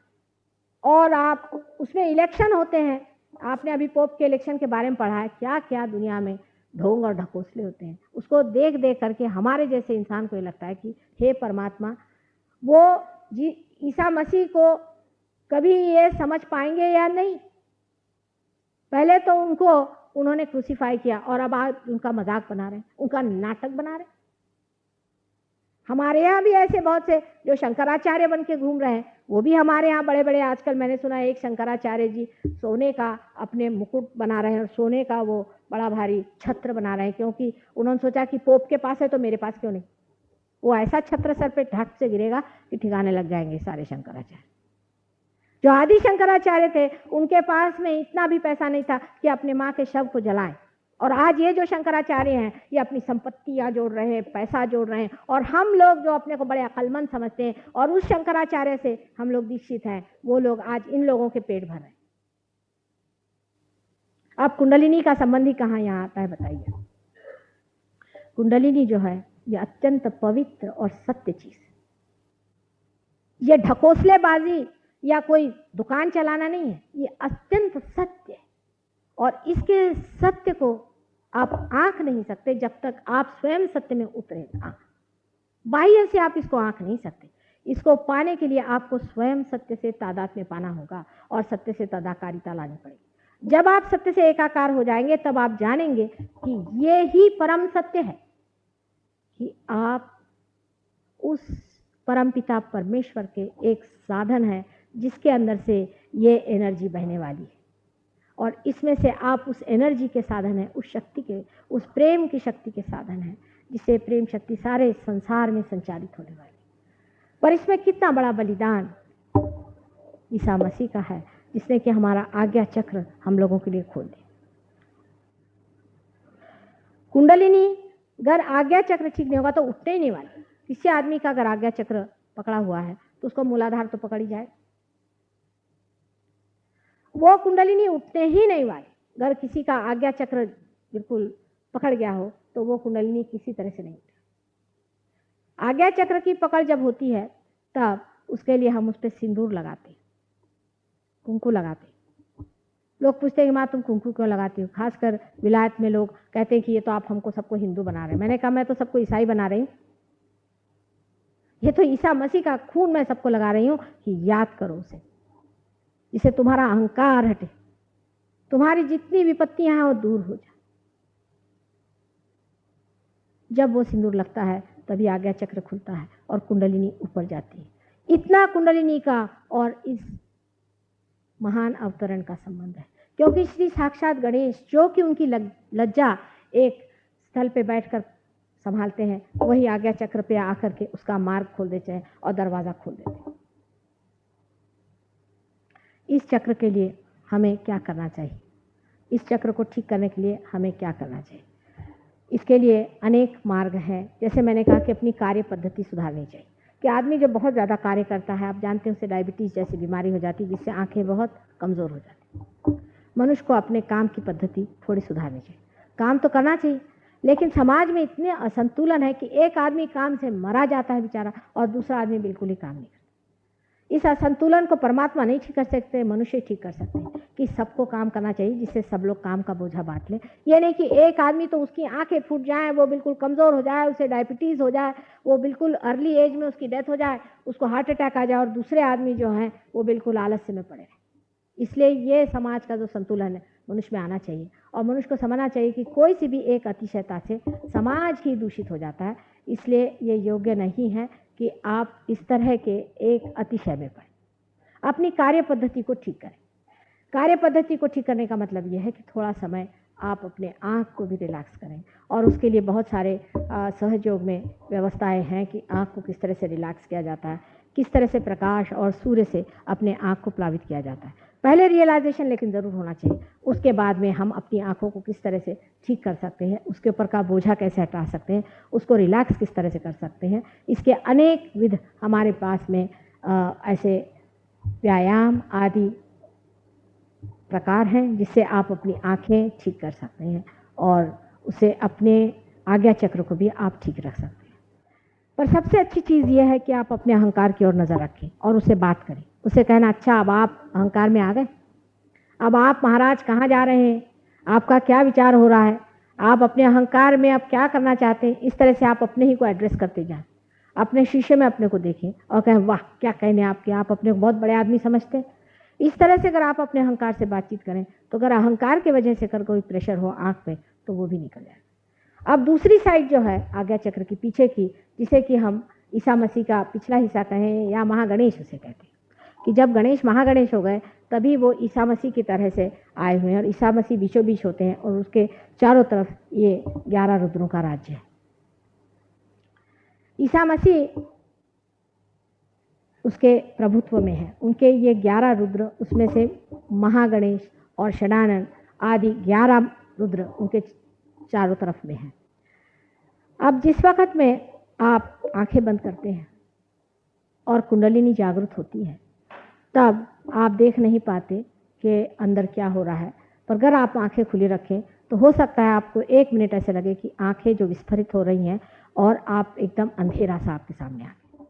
और आप उसमें इलेक्शन होते हैं। आपने अभी पोप के इलेक्शन के बारे में पढ़ा है, क्या क्या दुनिया में ढोंग और ढकोसले होते हैं। उसको देख देख करके हमारे जैसे इंसान को ये लगता है कि हे परमात्मा, वो ईसा मसीह को कभी ये समझ पाएंगे या नहीं। पहले तो उन्होंने क्रूसीफाई किया और अब आज उनका मजाक बना रहे हैं, उनका नाटक बना रहे हैं। हमारे यहाँ भी ऐसे बहुत से जो शंकराचार्य बन के घूम रहे हैं, वो भी हमारे यहाँ बड़े बड़े, आजकल मैंने सुना एक शंकराचार्य जी सोने का अपने मुकुट बना रहे हैं और सोने का वो बड़ा भारी छत्र बना रहे हैं, क्योंकि उन्होंने सोचा कि पोप के पास है तो मेरे पास क्यों नहीं। वो ऐसा छत्र सर पे ढक से गिरेगा कि ठिकाने लग जाएंगे सारे शंकराचार्य। जो आदि शंकराचार्य थे उनके पास में इतना भी पैसा नहीं था कि अपने माँ के शव को जलाएं, और आज ये जो शंकराचार्य हैं ये अपनी संपत्तियां जोड़ रहे हैं, पैसा जोड़ रहे हैं, और हम लोग जो अपने को बड़े अक्लमंद समझते हैं और उस शंकराचार्य से हम लोग दीक्षित हैं, वो लोग आज इन लोगों के पेट भर रहे हैं। अब कुंडलिनी का संबंधी कहाँ यहाँ आता है बताइए। कुंडलिनी जो है ये अत्यंत पवित्र और सत्य चीज, ये ढकोसलेबाजी या कोई दुकान चलाना नहीं है, ये अत्यंत सत्य है। और इसके सत्य को आप आंक नहीं सकते जब तक आप स्वयं सत्य में उतरे ना। बाह्य से आप इसको आंक नहीं सकते। इसको पाने के लिए आपको स्वयं सत्य से तादाद में पाना होगा और सत्य से तदाकारिता लानी पड़ेगी। जब आप सत्य से एकाकार हो जाएंगे तब आप जानेंगे कि ये ही परम सत्य है, कि आप उस परमपिता परमेश्वर के एक साधन है जिसके अंदर से ये एनर्जी बहने वाली है, और इसमें से आप उस एनर्जी के साधन है, उस शक्ति के, उस प्रेम की शक्ति के साधन है, जिससे प्रेम शक्ति सारे संसार में संचालित होने वाली। पर इसमें कितना बड़ा बलिदान ईसा मसीह का है, जिसने कि हमारा आज्ञा चक्र हम लोगों के लिए खोल दिया। कुंडलिनी अगर आज्ञा चक्र ठीक नहीं होगा तो उठने ही नहीं वाली। किसी आदमी का अगर आज्ञा चक्र पकड़ा हुआ है तो उसको मूलाधार तो पकड़ ही जाए, वो कुंडलिनी उठने ही नहीं वाली। अगर किसी का आज्ञा चक्र बिल्कुल पकड़ गया हो तो वो कुंडलिनी किसी तरह से नहीं उठे। आज्ञा चक्र की पकड़ जब होती है तब उसके लिए हम उस पर सिंदूर लगाते, कुंकू लगाते। लोग पूछते हैं कि माँ तुम कुंकू क्यों लगाती हो? खासकर विलायत में लोग कहते हैं कि ये तो आप हमको सबको हिंदू बना रहे हैं। मैंने कहा मैं तो सबको ईसाई बना रही हूँ। ये तो ईसा मसीह का खून मैं सबको लगा रही हूँ कि याद करो उसे, जिससे तुम्हारा अहंकार हटे, तुम्हारी जितनी विपत्तियां हैं वो दूर हो जाए। जब वो सिंदूर लगता है तभी आज्ञा चक्र खुलता है और कुंडलिनी ऊपर जाती है। इतना कुंडलिनी का और इस महान अवतरण का संबंध है, क्योंकि श्री साक्षात गणेश जो कि उनकी लज्जा एक स्थल पे बैठकर संभालते हैं, वही आज्ञा चक्र पे आकर के उसका मार्ग खोल देते हैं और दरवाजा खोल देते हैं। इस चक्र के लिए हमें क्या करना चाहिए? इस चक्र को ठीक करने के लिए हमें क्या करना चाहिए? इसके लिए अनेक मार्ग हैं। जैसे मैंने कहा कि अपनी कार्य पद्धति सुधारनी चाहिए, कि आदमी जो बहुत ज़्यादा कार्य करता है, आप जानते हैं उसे डायबिटीज़ जैसी बीमारी हो जाती है, जिससे आंखें बहुत कमज़ोर हो जाती हैं। मनुष्य को अपने काम की पद्धति थोड़ी सुधारनी चाहिए। काम तो करना चाहिए, लेकिन समाज में इतने असंतुलन है कि एक आदमी काम से मरा जाता है बेचारा और दूसरा आदमी बिल्कुल ही काम नहीं करता। इस असंतुलन को परमात्मा नहीं ठीक कर सकते, मनुष्य ठीक कर सकते हैं कि सबको काम करना चाहिए, जिससे सब लोग काम का बोझा बांट लें। ये नहीं कि एक आदमी तो उसकी आंखें फूट जाएं, वो बिल्कुल कमज़ोर हो जाए, उसे डायबिटीज़ हो जाए, वो बिल्कुल अर्ली एज में उसकी डेथ हो जाए, उसको हार्ट अटैक आ जाए, और दूसरे आदमी जो हैं वो बिल्कुल आलस्य में पड़े रहें। इसलिए ये समाज का जो संतुलन है मनुष्य में आना चाहिए, और मनुष्य को समझना चाहिए कि कोई सी भी एक अतिशयता से समाज ही दूषित हो जाता है। इसलिए ये योग्य नहीं है कि आप इस तरह के एक अतिशय में पड़ें। अपनी कार्य पद्धति को ठीक करें। कार्य पद्धति को ठीक करने का मतलब यह है कि थोड़ा समय आप अपने आँख को भी रिलैक्स करें, और उसके लिए बहुत सारे सहयोग में व्यवस्थाएं हैं कि आँख को किस तरह से रिलैक्स किया जाता है, किस तरह से प्रकाश और सूर्य से अपने आँख को प्लावित किया जाता है। पहले रियलाइजेशन लेकिन ज़रूर होना चाहिए, उसके बाद में हम अपनी आँखों को किस तरह से ठीक कर सकते हैं, उसके ऊपर का बोझा कैसे हटा सकते हैं, उसको रिलैक्स किस तरह से कर सकते हैं। इसके अनेक विध हमारे पास में ऐसे व्यायाम आदि प्रकार हैं जिससे आप अपनी आँखें ठीक कर सकते हैं और उसे अपने आज्ञा चक्र को भी आप ठीक रख सकते हैं। पर सबसे अच्छी चीज़ यह है कि आप अपने अहंकार की ओर नज़र रखें और उससे बात करें, उसे कहना अच्छा अब आप अहंकार में आ गए, अब आप महाराज कहाँ जा रहे हैं, आपका क्या विचार हो रहा है, आप अपने अहंकार में आप क्या करना चाहते हैं। इस तरह से आप अपने ही को एड्रेस करते जाएं, अपने शीशे में अपने को देखें और कहें वाह क्या कहने आपके, आप अपने को बहुत बड़े आदमी समझते हैं। इस तरह से अगर आप अपने अहंकार से बातचीत करें तो अगर अहंकार की वजह से अगर कोई प्रेशर हो आँख पे तो वो भी निकल जाएगा। अब दूसरी साइड जो है आज्ञा चक्र की पीछे की, जिसे कि हम ईसा मसीह का पिछला हिस्सा कहें या महागणेश उसे कहते हैं, कि जब गणेश महागणेश हो गए तभी वो ईसा मसीह की तरह से आए हुए हैं और ईसा मसीह बीचों बीच होते हैं और उसके चारों तरफ ये 11 रुद्रों का राज्य है। ईसा मसीह उसके प्रभुत्व में है, उनके ये 11 रुद्र, उसमें से महागणेश और षडानंद आदि 11 रुद्र उनके चारों तरफ में हैं। अब जिस वक्त में आप आंखें बंद करते हैं और कुंडलिनी जागृत होती है तब आप देख नहीं पाते कि अंदर क्या हो रहा है, पर अगर आप आंखें खुली रखें तो हो सकता है आपको 1 मिनट ऐसे लगे कि आंखें जो विस्फरित हो रही हैं और आप एकदम अंधेरा सा आपके सामने आ गया,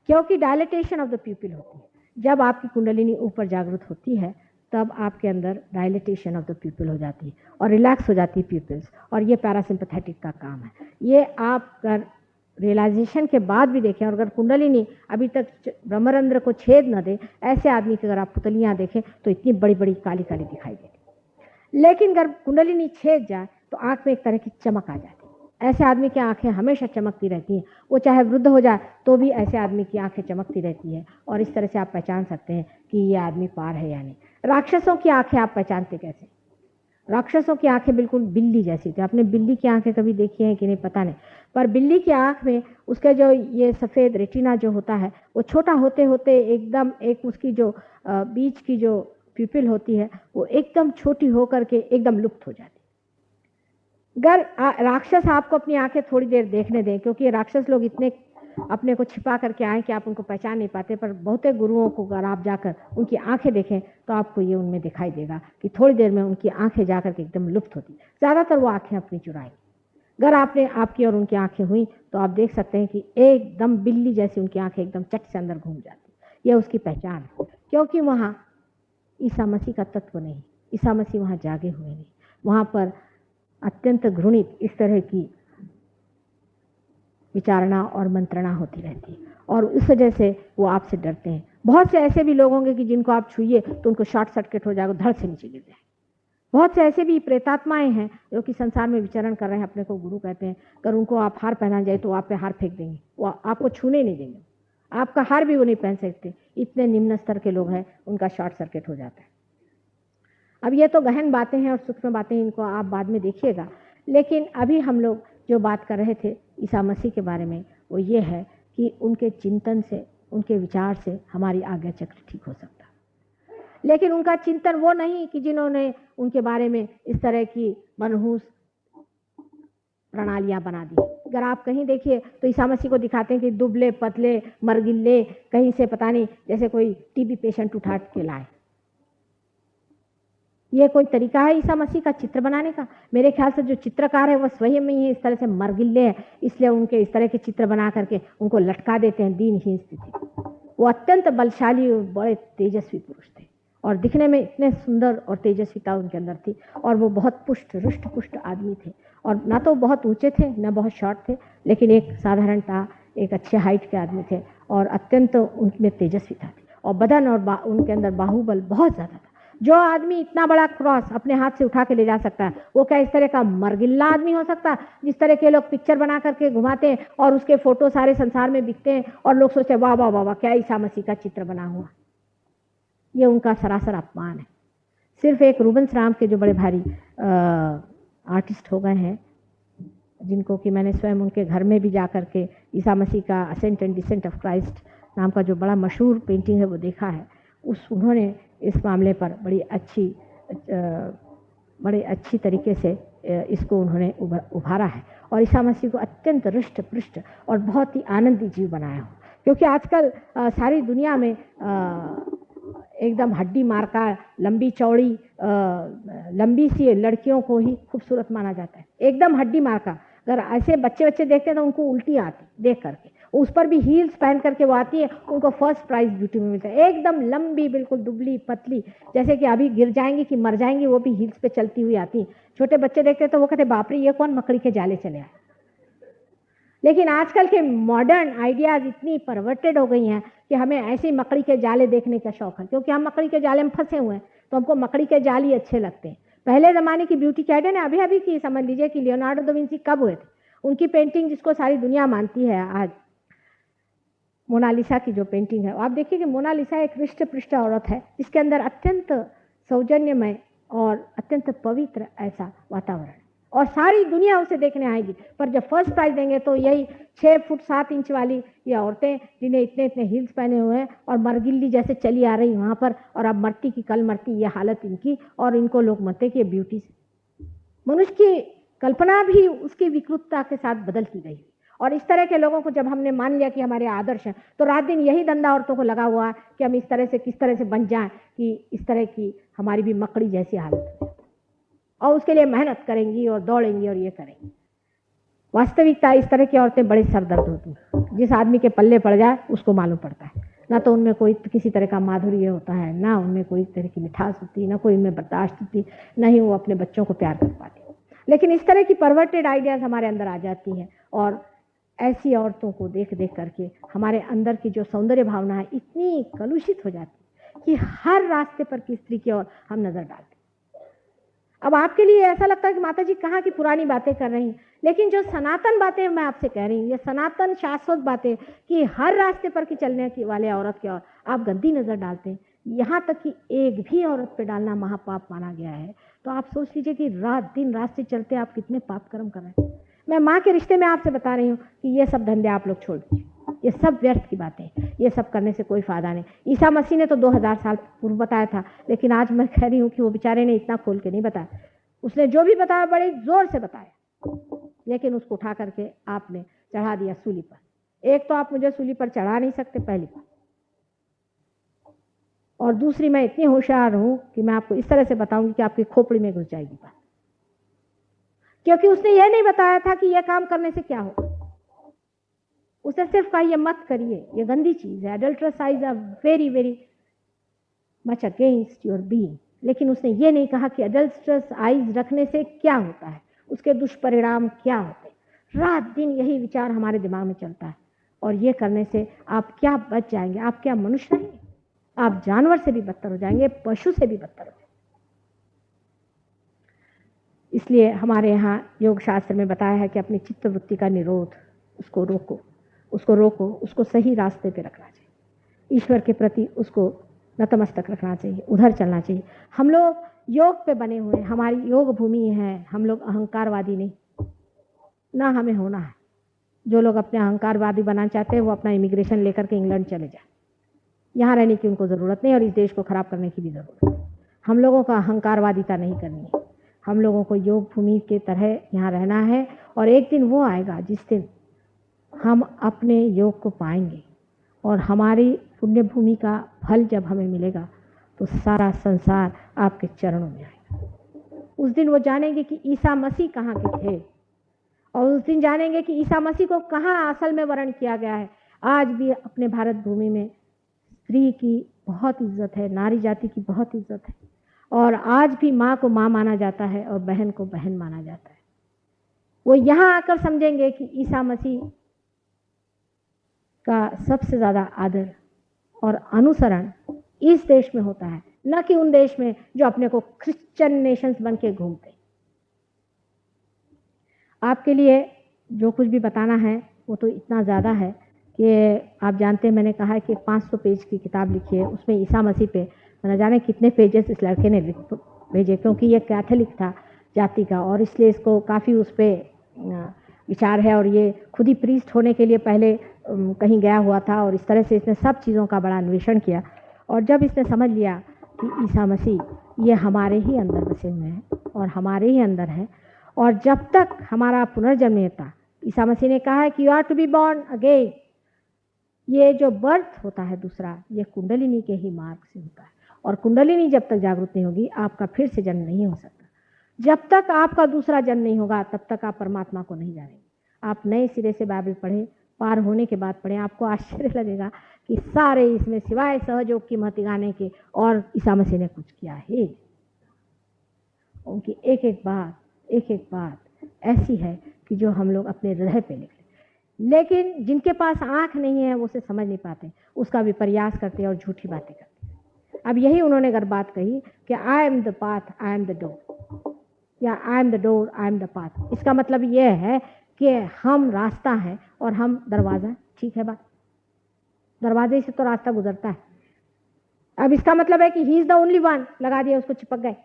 क्योंकि डायलेटेशन ऑफ द प्यूपिल होती है। जब आपकी कुंडलिनी ऊपर जागृत होती है तब आपके अंदर डायलेटेशन ऑफ द प्यूपिल हो जाती है और रिलैक्स हो जाती है प्यूपिल्स, और ये पैरासिम्पैथेटिक का काम है। ये आप अगर रियलाइजेशन के बाद भी देखें और अगर कुंडलिनी अभी तक ब्रह्मरंध्र को छेद न दे, ऐसे आदमी की अगर आप पुतलियाँ देखें तो इतनी बड़ी बड़ी काली काली दिखाई देती, लेकिन अगर कुंडलिनी छेद जाए तो आँख में एक तरह की चमक आ जाती है। ऐसे आदमी की आंखें हमेशा चमकती रहती हैं, वो चाहे वृद्ध हो जाए तो भी ऐसे आदमी की आंखें चमकती रहती है, और इस तरह से आप पहचान सकते हैं कि ये आदमी पार है या नहीं। राक्षसों की आंखें आप पहचानते कैसे? राक्षसों की आंखें बिल्कुल बिल्ली जैसी थी। आपने बिल्ली की आंखें कभी देखी हैं कि नहीं पता नहीं, पर बिल्ली की आंख में उसका जो ये सफ़ेद रेटिना जो होता है वो छोटा होते होते एकदम एक उसकी जो बीच की जो प्यूपिल होती है वो एकदम छोटी होकर के एकदम लुप्त हो जाती। अगर राक्षस आपको अपनी आंखें थोड़ी देर देखने दें, क्योंकि राक्षस लोग इतने अपने को छिपा करके आए कि आप उनको पहचान नहीं पाते, पर बहुते गुरुओं को अगर आप जाकर उनकी आंखें देखें तो आपको ये उनमें दिखाई देगा कि थोड़ी देर में उनकी आंखें जाकर के एकदम लुप्त होती। ज़्यादातर वो आंखें अपनी चुराई। अगर आपने आपकी और उनकी आंखें हुई तो आप देख सकते हैं कि एकदम बिल्ली जैसी उनकी आंखें एकदम चट से अंदर घूम जाती। यह उसकी पहचान है, क्योंकि वहाँ ईसा मसीह का तत्व नहीं, ईसा मसीह वहाँ जागे हुए नहीं। वहाँ पर अत्यंत घृणित इस तरह की विचारणा और मंत्रणा होती रहती है, और उस वजह से वो आपसे डरते हैं। बहुत से ऐसे भी लोग होंगे कि जिनको आप छूइए तो उनको शॉर्ट सर्किट हो जाएगा, धड़ से नीचे गिर जाए। बहुत से ऐसे भी प्रेतात्माएं हैं जो कि संसार में विचरण कर रहे हैं, अपने को गुरु कहते हैं। अगर उनको आप हार पहना जाए तो आप पे हार फेंक देंगे, वो आपको छूने नहीं देंगे, आपका हार भी वो नहीं पहन सकते। इतने निम्न स्तर के लोग हैं, उनका शॉर्ट सर्किट हो जाता है। अब ये तो गहन बातें हैं और सूक्ष्म बातें, इनको आप बाद में देखिएगा। लेकिन अभी हम लोग जो बात कर रहे थे ईसा मसीह के बारे में, वो ये है कि उनके चिंतन से, उनके विचार से हमारी आज्ञा चक्र ठीक हो सकता है। लेकिन उनका चिंतन वो नहीं कि जिन्होंने उनके बारे में इस तरह की मनहूस प्रणालियां बना दी। अगर आप कहीं देखिए तो ईसा मसीह को दिखाते हैं कि दुबले पतले मरगिल्ले, कहीं से पता नहीं जैसे कोई टीबी पेशेंट उठा के लाए। ये कोई तरीका है ईसा मसीह का चित्र बनाने का? मेरे ख्याल से जो चित्रकार है वो स्वयं में ही इस तरह से मरगिल्ले हैं, इसलिए उनके इस तरह के चित्र बना करके उनको लटका देते हैं दीनहीन स्थिति। वो अत्यंत बलशाली और बड़े तेजस्वी पुरुष थे, और दिखने में इतने सुंदर और तेजस्विता उनके अंदर थी, और वो बहुत पुष्ट रुष्ट पुष्ट आदमी थे, और ना तो बहुत ऊंचे थे ना बहुत शॉर्ट थे, लेकिन एक साधारणता, एक अच्छे हाइट के आदमी थे, और अत्यंत उनमें तेजस्विता थी, और बदन और उनके अंदर बाहुबल बहुत ज़्यादा था। जो आदमी इतना बड़ा क्रॉस अपने हाथ से उठा के ले जा सकता है, वो क्या इस तरह का मरगिल्ला आदमी हो सकता है? जिस तरह के लोग पिक्चर बना करके घुमाते हैं और उसके फोटो सारे संसार में बिकते हैं, और लोग सोचते हैं वाह वाह वाह वाह क्या ईसा मसीह का चित्र बना हुआ। ये उनका सरासर अपमान है। सिर्फ एक रूबेंस राम के जो बड़े भारी आर्टिस्ट हो गए हैं, जिनको कि मैंने स्वयं उनके घर में भी जा कर के ईसा मसीह का ascent and descent of Christ नाम का जो बड़ा मशहूर पेंटिंग है वो देखा है। उन्होंने इस मामले पर बड़े अच्छी तरीके से इसको उन्होंने उभारा है, और ईसा मसीह को अत्यंत रुष्ट पृष्ठ और बहुत ही आनंदी जीव बनाया हो। क्योंकि आजकल सारी दुनिया में एकदम हड्डी मारका, लंबी चौड़ी, लंबी सी लड़कियों को ही खूबसूरत माना जाता है, एकदम हड्डी मारका। अगर ऐसे बच्चे देखते हैं तो उनको उल्टी आती देख करके, उस पर भी हील्स पहन करके वो आती है, उनको फर्स्ट प्राइज ब्यूटी में मिलता है। एकदम लंबी, बिल्कुल दुबली पतली, जैसे कि अभी गिर जाएंगी कि मर जाएंगी, वो भी हील्स पे चलती हुई आती है। छोटे बच्चे देखते तो वो कहते बाप रे, ये कौन मकड़ी के जाले चले आए। लेकिन आजकल के मॉडर्न आइडियाज इतनी परवर्टेड हो गई हैं कि हमें ऐसे मकड़ी के जाले देखने का शौक है, क्योंकि हम मकड़ी के जाले में फंसे हुए हैं, तो हमको मकड़ी के जाल ही अच्छे लगते हैं। पहले ज़माने की ब्यूटी कैड ने अभी अभी की समझ लीजिए कि लियोनार्डो दा विंची कब हुए थे। उनकी पेंटिंग जिसको सारी दुनिया मानती है आज, मोनालिसा की जो पेंटिंग है, आप देखिए कि मोनालिसा एक हृष्ट पृष्ठ औरत है जिसके अंदर अत्यंत सौजन्यमय और अत्यंत पवित्र ऐसा वातावरण, और सारी दुनिया उसे देखने आएगी। पर जब फर्स्ट प्राइज देंगे तो यही 6 फुट 7 इंच वाली ये औरतें जिन्हें इतने इतने हील्स पहने हुए हैं और मरगिल्ली जैसे चली आ रही वहाँ पर, और अब मरती की कल मरती, ये हालत इनकी, और इनको लोग मरते कि ये ब्यूटी से। मनुष्य की कल्पना भी उसकी विकृतता के साथ बदलती गई। और इस तरह के लोगों को जब हमने मान लिया कि हमारे आदर्श हैं, तो रात दिन यही धंधा औरतों को लगा हुआ है कि हम इस तरह से किस तरह से बन जाएं कि इस तरह की हमारी भी मकड़ी जैसी हालत है, और उसके लिए मेहनत करेंगी और दौड़ेंगी और ये करेंगी। वास्तविकता इस तरह की औरतें बड़ी सरदर्द होती हैं। जिस आदमी के पल्ले पड़ जाए उसको मालूम पड़ता है, ना तो उनमें कोई किसी तरह का माधुर्य होता है, ना उनमें कोई तरह की मिठास होती, ना कोई उनमें बर्दाश्त होती, ना ही वो अपने बच्चों को प्यार कर पाती। लेकिन इस तरह की परवर्टेड आइडियाज हमारे अंदर आ जाती हैं, और ऐसी औरतों को देख देख करके हमारे अंदर की जो सौंदर्य भावना है इतनी कलुषित हो जाती कि हर रास्ते पर की स्त्री की ओर हम नजर डालते। अब आपके लिए ऐसा लगता है कि माता जी कहाँ की पुरानी बातें कर रही हैं, लेकिन जो सनातन बातें मैं आपसे कह रही हूँ, ये सनातन शाश्वत बातें कि हर रास्ते पर की चलने की वाले औरत की ओर आप गंदी नजर डालते हैं, यहाँ तक कि एक भी औरत पे डालना महापाप माना गया है। तो आप सोच लीजिए कि रात दिन रास्ते चलते आप कितने पाप कर्म कर रहे हैं। मैं माँ के रिश्ते में आपसे बता रही हूँ कि ये सब धंधे आप लोग छोड़ दीजिए, ये सब व्यर्थ की बातें, ये सब करने से कोई फायदा नहीं। ईसा मसीह ने तो 2000 साल पूर्व बताया था, लेकिन आज मैं कह रही हूँ कि वो बेचारे ने इतना खोल के नहीं बताया। उसने जो भी बताया बड़े जोर से बताया, लेकिन उसको उठा करके आपने चढ़ा दिया सूली पर। एक तो आप मुझे सूली पर चढ़ा नहीं सकते, पहली बात, और दूसरी मैं इतनी होशियार हूं कि मैं आपको इस तरह से बताऊंगी कि आपकी खोपड़ी में घुस जाएगी बात, क्योंकि उसने यह नहीं बताया था कि यह काम करने से क्या होगा। उसने सिर्फ कहा ये मत करिए, ये गंदी चीज है, adulterous eyes are very very much against your being. लेकिन उसने ये नहीं कहा कि एडल्ट्रस आइज रखने से क्या होता है, उसके दुष्परिणाम क्या होते हैं। रात दिन यही विचार हमारे दिमाग में चलता है, और ये करने से आप क्या बच जाएंगे, आप क्या मनुष्य रहेंगे, आप जानवर से भी बदतर हो जाएंगे, पशु से भी बदतर हो जाएंगे। इसलिए हमारे यहाँ योग शास्त्र में बताया है कि अपनी चित्तवृत्ति का निरोध, उसको रोको, उसको सही रास्ते पे रखना चाहिए, ईश्वर के प्रति उसको नतमस्तक रखना चाहिए, उधर चलना चाहिए। हम लोग योग पे बने हुए हैं, हमारी योग भूमि है, हम लोग अहंकारवादी नहीं, ना हमें होना है। जो लोग अपने अहंकारवादी बनाना चाहते हैं वो अपना इमिग्रेशन लेकर के इंग्लैंड चले जाए, यहाँ रहने की उनको ज़रूरत नहीं, और इस देश को खराब करने की भी ज़रूरत नहीं। हम लोगों का अहंकारवादिता नहीं करनी है, हम लोगों को योग भूमि के तरह यहाँ रहना है। और एक दिन वो आएगा जिस दिन हम अपने योग को पाएंगे, और हमारी पुण्य भूमि का फल जब हमें मिलेगा तो सारा संसार आपके चरणों में आएगा। उस दिन वो जानेंगे कि ईसा मसीह कहाँ के थे, और उस दिन जानेंगे कि ईसा मसीह को कहाँ असल में वर्ण किया गया है। आज भी अपने भारत भूमि में स्त्री की बहुत इज्जत है, नारी जाति की बहुत इज्जत है, और आज भी माँ को माँ माना जाता है और बहन को बहन माना जाता है। वो यहाँ आकर समझेंगे कि ईसा मसीह का सबसे ज़्यादा आदर और अनुसरण इस देश में होता है, न कि उन देश में जो अपने को क्रिश्चियन नेशंस बन के घूमते। आपके लिए जो कुछ भी बताना है वो तो इतना ज़्यादा है कि आप जानते हैं, मैंने कहा है कि 500 पेज की किताब लिखी है, उसमें ईसा मसीह पे न जाने कितने पेजेस इस लड़के ने भेजे, क्योंकि ये कैथोलिक था जाति का, और इसलिए इसको काफ़ी उस पर विचार है। और ये खुद ही प्रीस्ट होने के लिए पहले कहीं गया हुआ था, और इस तरह से इसने सब चीज़ों का बड़ा अन्वेषण किया। और जब इसने समझ लिया कि ईसा मसीह ये हमारे ही अंदर बसे हुए हैं और हमारे ही अंदर है, और जब तक हमारा पुनर्जन्म नहीं होता, ईसा मसीह ने कहा है कि you are to be born again. ये जो बर्थ होता है दूसरा, ये कुंडलिनी के ही मार्ग से होता है, और कुंडलिनी जब तक जागृत नहीं होगी आपका फिर से जन्म नहीं हो सकता। जब तक आपका दूसरा जन्म नहीं होगा तब तक आप परमात्मा को नहीं जानेंगे। आप नए सिरे से बाइबल पढ़ें, पार होने के बाद पढ़ें, आपको आश्चर्य लगेगा कि सारे इसमें सिवाय सहयोग की महती गाने के और ईसा मसीह ने कुछ किया है। उनकी एक एक बात ऐसी है कि जो हम लोग अपने हृदय पे लिख लें, लेकिन जिनके पास आंख नहीं है वो उसे समझ नहीं पाते, उसका भी प्रयास करते हैं और झूठी बातें करते हैं। अब यही उन्होंने अगर बात कही कि I am the path, I am the door, या I am the door, I am the path, इसका मतलब यह है कि हम रास्ता हैं और हम दरवाज़ा। ठीक है बात, दरवाजे से तो रास्ता गुजरता है। अब इसका मतलब है कि he is the only one, लगा दिया उसको, चिपक गए,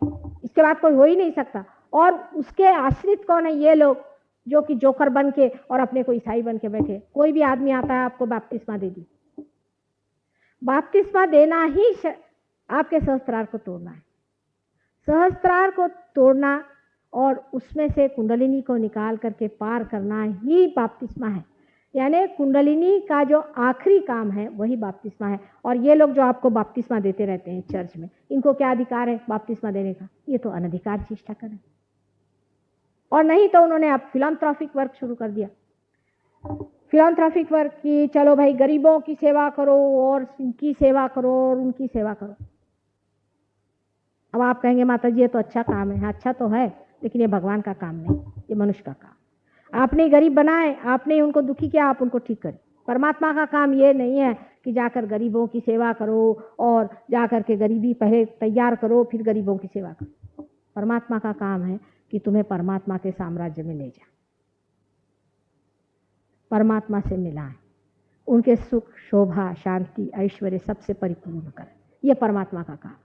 इसके बाद कोई हो ही नहीं सकता। और उसके आश्रित कौन है? ये लोग जो कि जोकर बन के और अपने को ईसाई बन के बैठे। कोई भी आदमी आता है आपको बपतिस्मा दे दी, बपतिस्मा देना ही आपके सहस्त्रार को तोड़ना है, सहस्त्रार को तोड़ना और उसमें से कुंडलिनी को निकाल करके पार करना ही बपतिस्मा है। यानी कुंडलिनी का जो आखिरी काम है वही बपतिस्मा है। और ये लोग जो आपको बपतिस्मा देते रहते हैं चर्च में, इनको क्या अधिकार है बपतिस्मा देने का? ये तो अनधिकार चेष्टा करें। और नहीं तो उन्होंने अब फिलैंथ्रोपिक वर्क शुरू कर दिया, फिलैंथ्रोपिक वर्क की, चलो भाई गरीबों की सेवा करो और उनकी सेवा करो और उनकी सेवा करो। अब आप कहेंगे माता जी ये तो अच्छा काम है। अच्छा तो है, लेकिन ये भगवान का काम नहीं, ये मनुष्य का काम। आपने गरीब बनाए, आपने उनको दुखी किया, आप उनको ठीक करें। परमात्मा का काम ये नहीं है कि जाकर गरीबों की सेवा करो और जाकर के गरीबी पहले तैयार करो फिर गरीबों की सेवा करो। परमात्मा का काम है कि तुम्हें परमात्मा के साम्राज्य में ले जाए, परमात्मा से मिलाएं, उनके सुख, शोभा, शांति, ऐश्वर्य सबसे परिपूर्ण करें। यह परमात्मा का काम।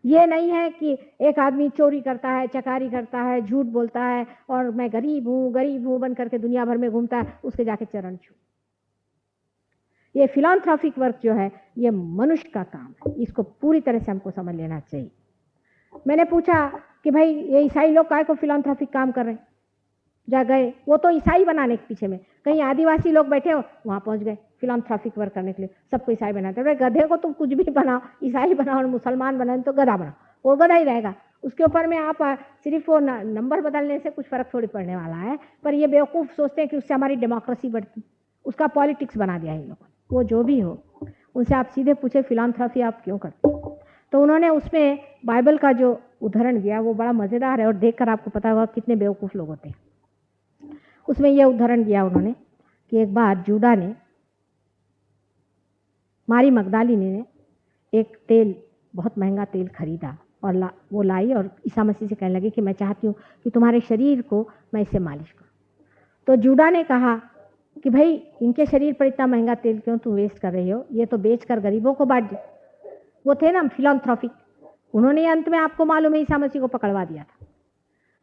ये नहीं है कि एक आदमी चोरी करता है, चकारी करता है, झूठ बोलता है और मैं गरीब हूं बन करके दुनिया भर में घूमता है, उसके जाके चरण छू। ये फिलैंथ्रोपिक वर्क जो है ये मनुष्य का काम है, इसको पूरी तरह से हमको समझ लेना चाहिए। मैंने पूछा कि भाई ये ईसाई लोग काय को फिलैंथ्रोपिक काम कर रहे हैं? जा गए, वो तो ईसाई बनाने के पीछे में, कहीं आदिवासी लोग बैठे हो वहां पहुंच गए फिलैंथ्रोपिक वर्क करने के लिए, सबको ईसाई बनाते हैं। गधे को तुम कुछ भी बनाओ, ईसाई बनाओ और मुसलमान बनाओ तो गधा बनाओ, वो गधा ही रहेगा। उसके ऊपर में आप सिर्फ वो नंबर बदलने से कुछ फर्क थोड़ी पड़ने वाला है। पर ये बेवकूफ़ सोचते हैं कि उससे हमारी डेमोक्रेसी बढ़ती, उसका पॉलिटिक्स बना दिया इन लोगों ने। वो जो भी हो, उनसे आप सीधे पूछे फिलैंथ्रोपी आप क्यों करते? तो उन्होंने उसमें बाइबल का जो उदाहरण दिया वो बड़ा मज़ेदार है और देखकर आपको पता होगा कितने बेवकूफ़ लोग होते हैं। उसमें यह उदाहरण दिया उन्होंने कि एक बार जूडा ने, मारी मगदलीनी ने एक तेल, बहुत महंगा तेल खरीदा और वो लाई और ईसा मसीह से कहने लगी कि मैं चाहती हूँ कि तुम्हारे शरीर को मैं इससे मालिश करूँ। तो जूडा ने कहा कि भाई इनके शरीर पर इतना महंगा तेल क्यों तुम वेस्ट कर रही हो, ये तो बेचकर गरीबों को बांट दो। वो थे ना फिलैंथ्रोपिक, उन्होंने अंत में आपको मालूम है ईसा मसीह को पकड़वा दिया था।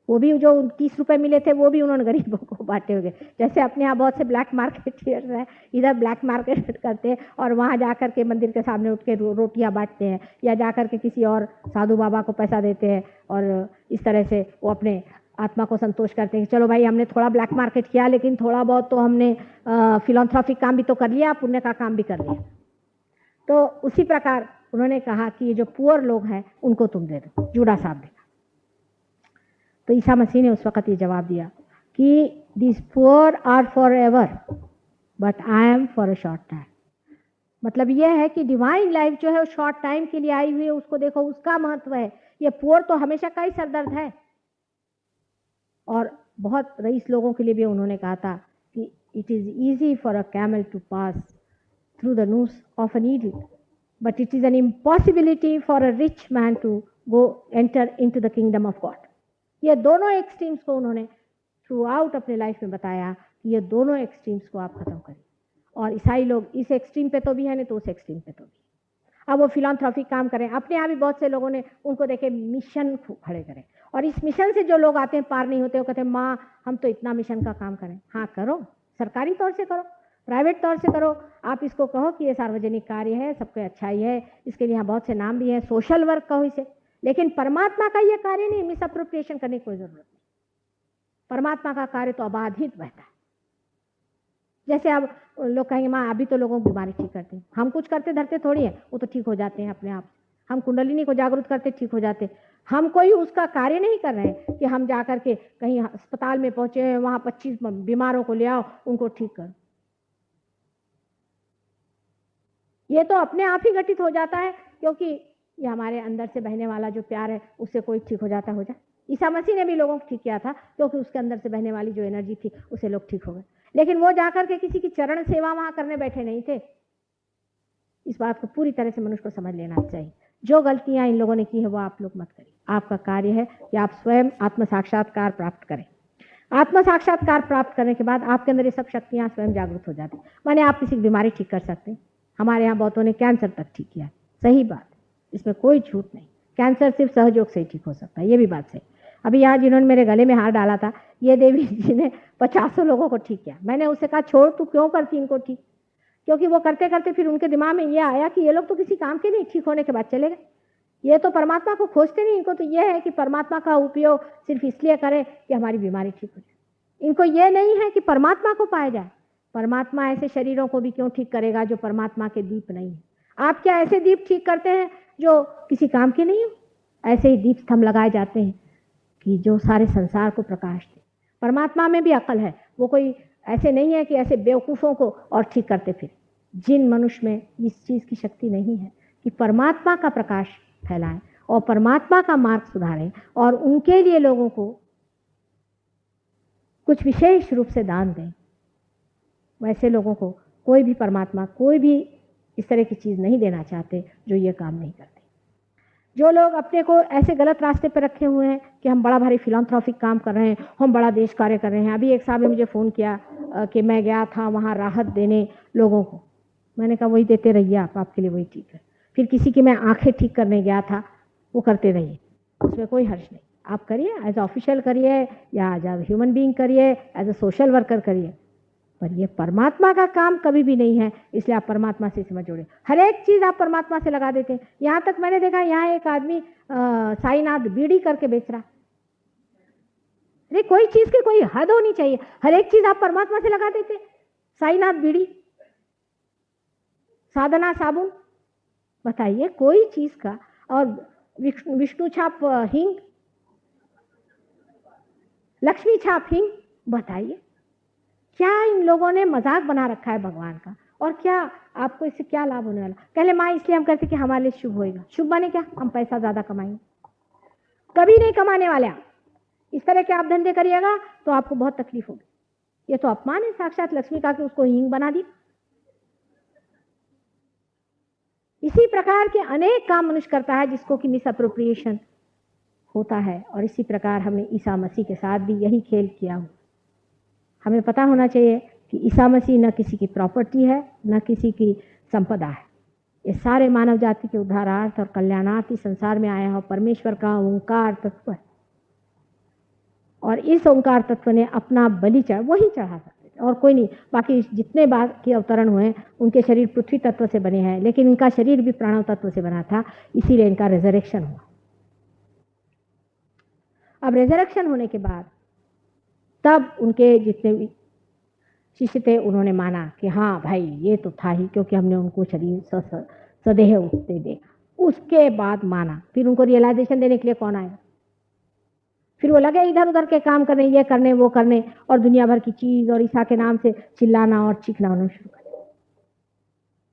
वो भी जो 30 रुपए मिले थे वो भी उन्होंने गरीबों को बांटे हुए। जैसे अपने यहाँ बहुत से ब्लैक मार्केटियर्स हैं, इधर ब्लैक मार्केट करते हैं और वहाँ जाकर के मंदिर के सामने उठ के रोटियाँ बांटते हैं, या जाकर के किसी और साधु बाबा को पैसा देते हैं और इस तरह से वो अपने आत्मा को संतोष करते हैं कि चलो भाई हमने थोड़ा ब्लैक मार्केट किया लेकिन थोड़ा बहुत तो हमने फिलैंथ्रोपिक काम भी तो कर लिया, पुण्य का काम भी कर लिया। तो उसी प्रकार उन्होंने कहा कि ये जो पुअर लोग हैं उनको तुम दे दो, जूडा साहब देगा। तो ईसा मसीह ने उस वक़्त ये जवाब दिया कि this poor are for ever but I am for a short time. मतलब यह है कि डिवाइन लाइफ जो है वो शॉर्ट टाइम के लिए आई हुई है, उसको देखो, उसका महत्व है। ये पुअर तो हमेशा का ही सरदर्द है। और बहुत रईस लोगों के लिए भी उन्होंने कहा था कि it is easy for a camel to pass through the nose of a needle but it is an impossibility for a rich man to go enter into the kingdom of God. ये दोनों एक्सट्रीम्स को उन्होंने थ्रू आउट अपने लाइफ में बताया कि ये दोनों एक्सट्रीम्स को आप खत्म करें। और ईसाई लोग इस एक्सट्रीम पे तो भी है, नहीं तो उस एक्सट्रीम पे तो भी। अब वो फिलैंथ्रोपिक काम करें, अपने यहाँ भी बहुत से लोगों ने उनको देखे मिशन खड़े करें, और इस मिशन से जो लोग आते हैं पार नहीं होते, वो कहते हैं माँ हम तो इतना मिशन का काम करें। हाँ करो, सरकारी तौर से करो, प्राइवेट तौर से करो। आप इसको कहो कि ये सार्वजनिक कार्य है, सबको अच्छाई है, इसके लिए यहाँ बहुत से नाम भी हैं, सोशल वर्क कहो इसे। लेकिन परमात्मा का ये कार्य नहीं, मिस अप्रोप्रिएशन करने की कोई जरूरत नहीं। परमात्मा का कार्य तो अबाधित बहता है। जैसे अब लोग कहेंगे माँ अभी तो लोगों की बीमारी ठीक करते हैं, हम कुछ करते धरते थोड़ी है, वो तो ठीक हो जाते हैं अपने आप। हम कुंडलिनी को जागरूक करते ठीक हो जाते। हम कोई उसका कार्य नहीं कर रहे हैं कि हम जाकर के कहीं अस्पताल में पहुंचे, वहाँ 25 बीमारों को ले आओ, उनको ठीक करो। ये तो अपने आप ही घटित हो जाता है, क्योंकि ये हमारे अंदर से बहने वाला जो प्यार है उससे कोई ठीक हो जाता हो जाए। ईसा मसीह ने भी लोगों को ठीक किया था, क्योंकि उसके अंदर से बहने वाली जो एनर्जी थी उसे लोग ठीक हो गए। लेकिन वो जाकर के किसी की चरण सेवा वहां करने बैठे नहीं थे। इस बात को पूरी तरह से मनुष्य को समझ लेना चाहिए। जो गलतियां इन लोगों ने की है वो आप लोग मत करिए। आपका कार्य है कि आप स्वयं आत्म साक्षात्कार प्राप्त करें। आत्म साक्षात्कार प्राप्त करने के बाद आपके अंदर ये सब शक्तियां स्वयं जागृत हो जाती। माने आप किसी की बीमारी ठीक कर सकते हैं। हमारे यहाँ बहुतों ने कैंसर तक ठीक किया, सही बात, इसमें कोई झूठ नहीं। कैंसर सिर्फ सहयोग से ही ठीक हो सकता है, ये भी बात सही। अभी यहाँ जिन्होंने मेरे गले में हार डाला था, ये देवी जी ने 50 लोगों को ठीक किया। मैंने उससे कहा छोड़, तू क्यों करती इनको ठीक, क्योंकि वो करते करते फिर उनके दिमाग में ये आया कि ये लोग तो किसी काम के नहीं, ठीक होने के बाद चले गए। ये तो परमात्मा को खोजते नहीं, इनको तो ये है कि परमात्मा का उपयोग सिर्फ इसलिए करें कि हमारी बीमारी ठीक हो जाए। इनको ये नहीं है कि परमात्मा को पाया जाए। परमात्मा ऐसे शरीरों को भी क्यों ठीक करेगा जो परमात्मा के दीप नहीं है। आप क्या ऐसे दीप ठीक करते हैं जो किसी काम के नहीं हो? ऐसे ही दीप स्तंभ लगाए जाते हैं कि जो सारे संसार को प्रकाश दे। परमात्मा में भी अकल है, वो कोई ऐसे नहीं है कि ऐसे बेवकूफ़ों को और ठीक करते फिर। जिन मनुष्य में इस चीज़ की शक्ति नहीं है कि परमात्मा का प्रकाश फैलाएं और परमात्मा का मार्ग सुधारें और उनके लिए लोगों को कुछ विशेष रूप से दान दें, वैसे लोगों को कोई भी परमात्मा कोई भी इस तरह की चीज़ नहीं देना चाहते जो ये काम नहीं करते। जो लोग अपने को ऐसे गलत रास्ते पर रखे हुए हैं कि हम बड़ा भारी फिलॉन्थ्रॉपिक काम कर रहे हैं, हम बड़ा देश कार्य कर रहे हैं। अभी एक साहब ने मुझे फ़ोन किया कि मैं गया था वहाँ राहत देने लोगों को। मैंने कहा वही देते रहिए आप, आपके लिए वही ठीक है। फिर किसी की मैं आंखें ठीक करने गया था, वो करते रहिए, उसमें कोई हर्ष नहीं। आप करिए, एज ऑफिशियल करिए या एज अ ह्यूमन बीइंग करिए, एज अ सोशल वर्कर करिए, पर ये परमात्मा का काम कभी भी नहीं है। इसलिए आप परमात्मा से समझ जोड़े। हर एक चीज़ आप परमात्मा से लगा देते हैं। यहाँ तक मैंने देखा, यहाँ एक आदमी साईनाथ बीड़ी करके बेच रहा। अरे कोई चीज़ की कोई हद होनी चाहिए। हर एक चीज़ आप परमात्मा से लगा देते। साईनाथ बीड़ी, साधना साबुन, बताइए कोई चीज़ का। और विष्णु छाप हिंग, लक्ष्मी छाप हिंग, बताइए क्या इन लोगों ने मजाक बना रखा है भगवान का। और क्या आपको इससे क्या लाभ होने वाला? पहले माँ इसलिए हम कहते कि हमारे लिए शुभ होएगा। शुभ माने क्या? हम पैसा ज्यादा कमाएंगे। कभी नहीं कमाने वाले आप। इस तरह के आप धंधे करिएगा तो आपको बहुत तकलीफ होगी। ये तो अपमान है साक्षात लक्ष्मी का कि उसको हींग बना दी। इसी प्रकार के अनेक काम मनुष्य करता है जिसको कि मिस अप्रोप्रिएशन होता है। और इसी प्रकार हमने ईसा मसीह के साथ भी यही खेल किया हो। हमें पता होना चाहिए कि ईसा मसीह न किसी की प्रॉपर्टी है, न किसी की संपदा है। ये सारे मानव जाति के उद्धारार्थ और कल्याणार्थ इस संसार में आया हो। परमेश्वर का ओंकार तत्व है और इस ओंकार तत्व ने अपना बलि वही चढ़ा सकते थे और कोई नहीं। बाकी जितने बाकी अवतरण हुए उनके शरीर पृथ्वी तत्व से बने हैं, लेकिन इनका शरीर भी प्राणव तत्व से बना था, इसीलिए इनका रिजरेक्शन हुआ। अब रिजरेक्शन होने के बाद तब उनके जितने भी शिष्य थे उन्होंने माना कि हाँ भाई ये तो था ही, क्योंकि हमने उनको शरीर सदेह उठते देखा। उसके बाद माना। फिर उनको रियलाइजेशन देने के लिए कौन आया? फिर वो लगे इधर उधर के काम करने, ये करने वो करने, और दुनिया भर की चीज और ईसा के नाम से चिल्लाना और चीखना उन्होंने शुरू कर दिया।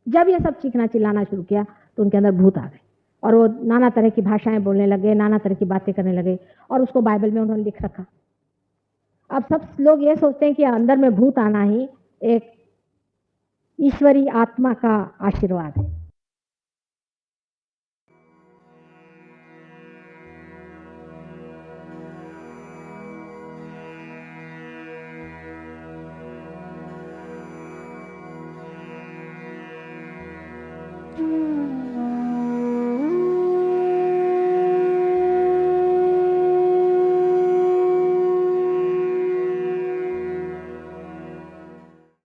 जब ये सब चीखना चिल्लाना शुरू किया तो उनके अंदर भूत आ गए और वो नाना तरह की भाषाएं बोलने लगे, नाना तरह की बातें करने लगे। और उसको बाइबल में उन्होंने लिख रखा। अब सब लोग ये सोचते हैं कि अंदर में भूत आना ही एक ईश्वरी आत्मा का आशीर्वाद है।